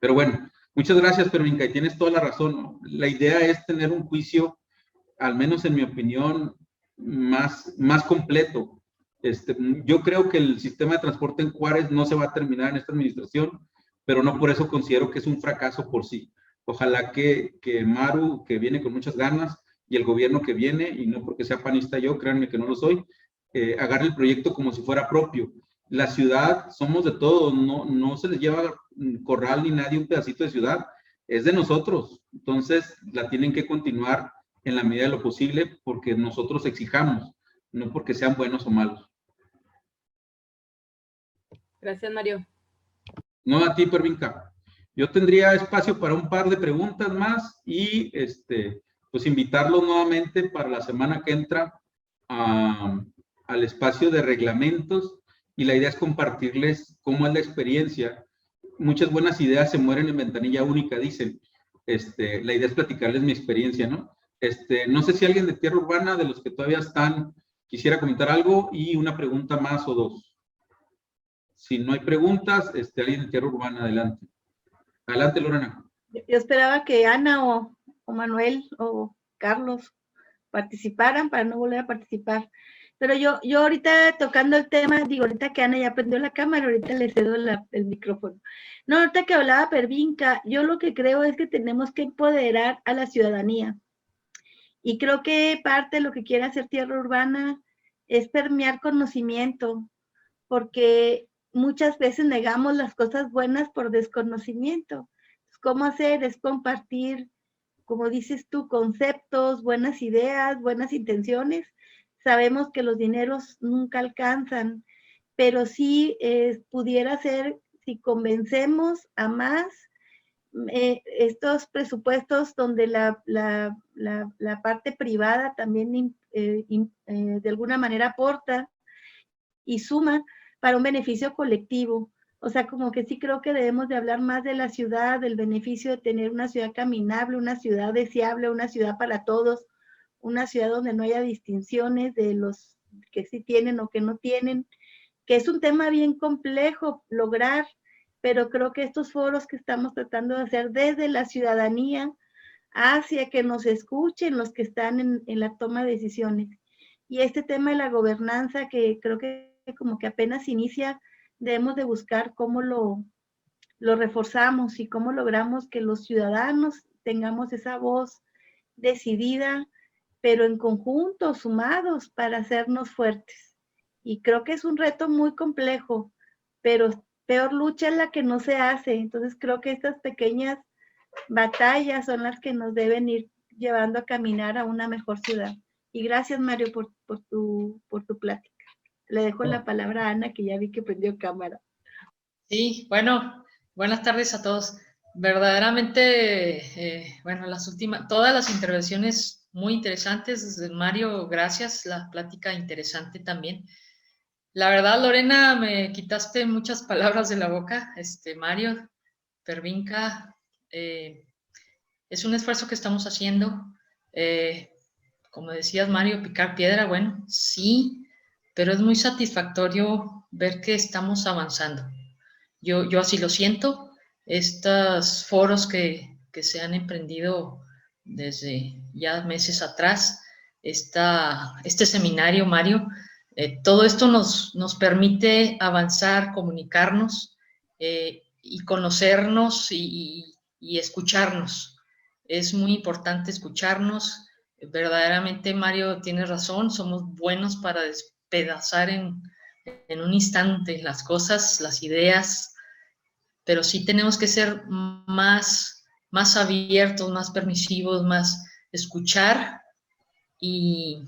Pero bueno, muchas gracias, Pervinca, y tienes toda la razón, ¿no? La idea es tener un juicio, al menos en mi opinión, más completo. Yo creo que el sistema de transporte en Juárez no se va a terminar en esta administración, pero no por eso considero que es un fracaso por sí. Ojalá que Maru, que viene con muchas ganas, y el gobierno que viene, y no porque sea panista yo, créanme que no lo soy, agarre el proyecto como si fuera propio. La ciudad somos de todos, no se les lleva Corral ni nadie un pedacito de ciudad, es de nosotros. Entonces la tienen que continuar en la medida de lo posible, porque nosotros exijamos, no porque sean buenos o malos. Gracias, Mario. No, a ti, Pervinca. Yo tendría espacio para un par de preguntas más, y pues invitarlos nuevamente para la semana que entra al espacio de reglamentos, y la idea es compartirles cómo es la experiencia. Muchas buenas ideas se mueren en ventanilla única, dicen, La idea es platicarles mi experiencia, ¿no? No sé si alguien de Tierra Urbana, de los que todavía están, quisiera comentar algo y una pregunta más o dos. Si no hay preguntas, alguien de Tierra Urbana, adelante. Adelante, Lorena. Yo esperaba que Ana o Manuel o Carlos participaran para no volver a participar. Pero yo ahorita tocando el tema, digo, ahorita que Ana ya prendió la cámara, ahorita le cedo el micrófono. No, ahorita que hablaba Pervinca, yo lo que creo es que tenemos que empoderar a la ciudadanía. Y creo que parte de lo que quiere hacer Tierra Urbana es permear conocimiento, porque muchas veces negamos las cosas buenas por desconocimiento. ¿Cómo hacer? Es compartir, como dices tú, conceptos, buenas ideas, buenas intenciones. Sabemos que los dineros nunca alcanzan, pero sí pudiera ser, si convencemos a más, estos presupuestos donde la parte privada también de alguna manera aporta y suma para un beneficio colectivo. O sea, como que sí creo que debemos de hablar más de la ciudad, del beneficio de tener una ciudad caminable, una ciudad deseable, una ciudad para todos, una ciudad donde no haya distinciones de los que sí tienen o que no tienen, que es un tema bien complejo lograr, pero creo que estos foros que estamos tratando de hacer desde la ciudadanía hacia que nos escuchen los que están en la toma de decisiones. Y este tema de la gobernanza, que creo que como que apenas inicia, debemos de buscar cómo lo reforzamos y cómo logramos que los ciudadanos tengamos esa voz decidida, pero en conjunto, sumados, para hacernos fuertes. Y creo que es un reto muy complejo, pero peor lucha es la que no se hace. Entonces creo que estas pequeñas batallas son las que nos deben ir llevando a caminar a una mejor ciudad. Y gracias, Mario, por tu plática. Le dejo la palabra a Ana, que ya vi que prendió cámara. Sí, bueno, buenas tardes a todos. Verdaderamente, bueno, todas las intervenciones muy interesantes. Mario, gracias, la plática interesante también. La verdad, Lorena, me quitaste muchas palabras de la boca. Mario, Pervinca, es un esfuerzo que estamos haciendo. Como decías, Mario, picar piedra, bueno, sí, pero es muy satisfactorio ver que estamos avanzando. Yo así lo siento. Estos foros que se han emprendido desde ya meses atrás, este seminario, Mario, todo esto nos permite avanzar, comunicarnos y conocernos y escucharnos. Es muy importante escucharnos. Verdaderamente, Mario, tienes razón, somos buenos para despedazar en un instante las cosas, las ideas, pero sí tenemos que ser más abiertos, más permisivos, más escuchar y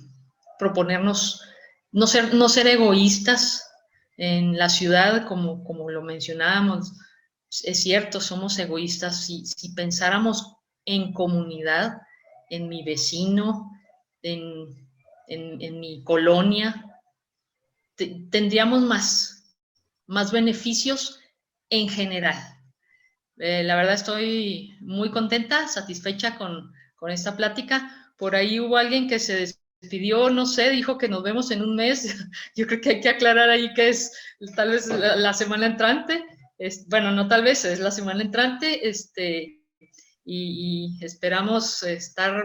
proponernos no ser egoístas en la ciudad, como lo mencionábamos. Es cierto, somos egoístas. Si pensáramos en comunidad, en mi vecino, en mi colonia, tendríamos más beneficios en general. La verdad estoy muy contenta, satisfecha con esta plática. Por ahí hubo alguien que se despidió, no sé, dijo que nos vemos en un mes. Yo creo que hay que aclarar ahí que es tal vez la semana entrante. Bueno, no tal vez, es la semana entrante. Y esperamos estar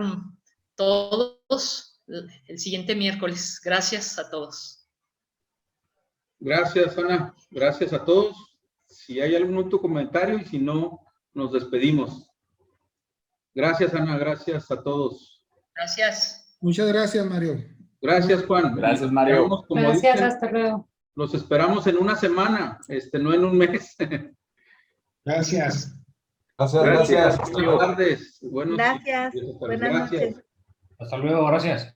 todos el siguiente miércoles. Gracias a todos. Gracias, Ana. Gracias a todos. Si hay algún otro comentario y si no, nos despedimos. Gracias, Ana. Gracias a todos. Gracias. Muchas gracias, Mario. Gracias, Juan. Gracias, Mario. Gracias, dicen, hasta luego. los esperamos en una semana, no en un mes. Gracias. Gracias. Buenas tardes. Gracias. Buenas noches. Hasta luego, gracias.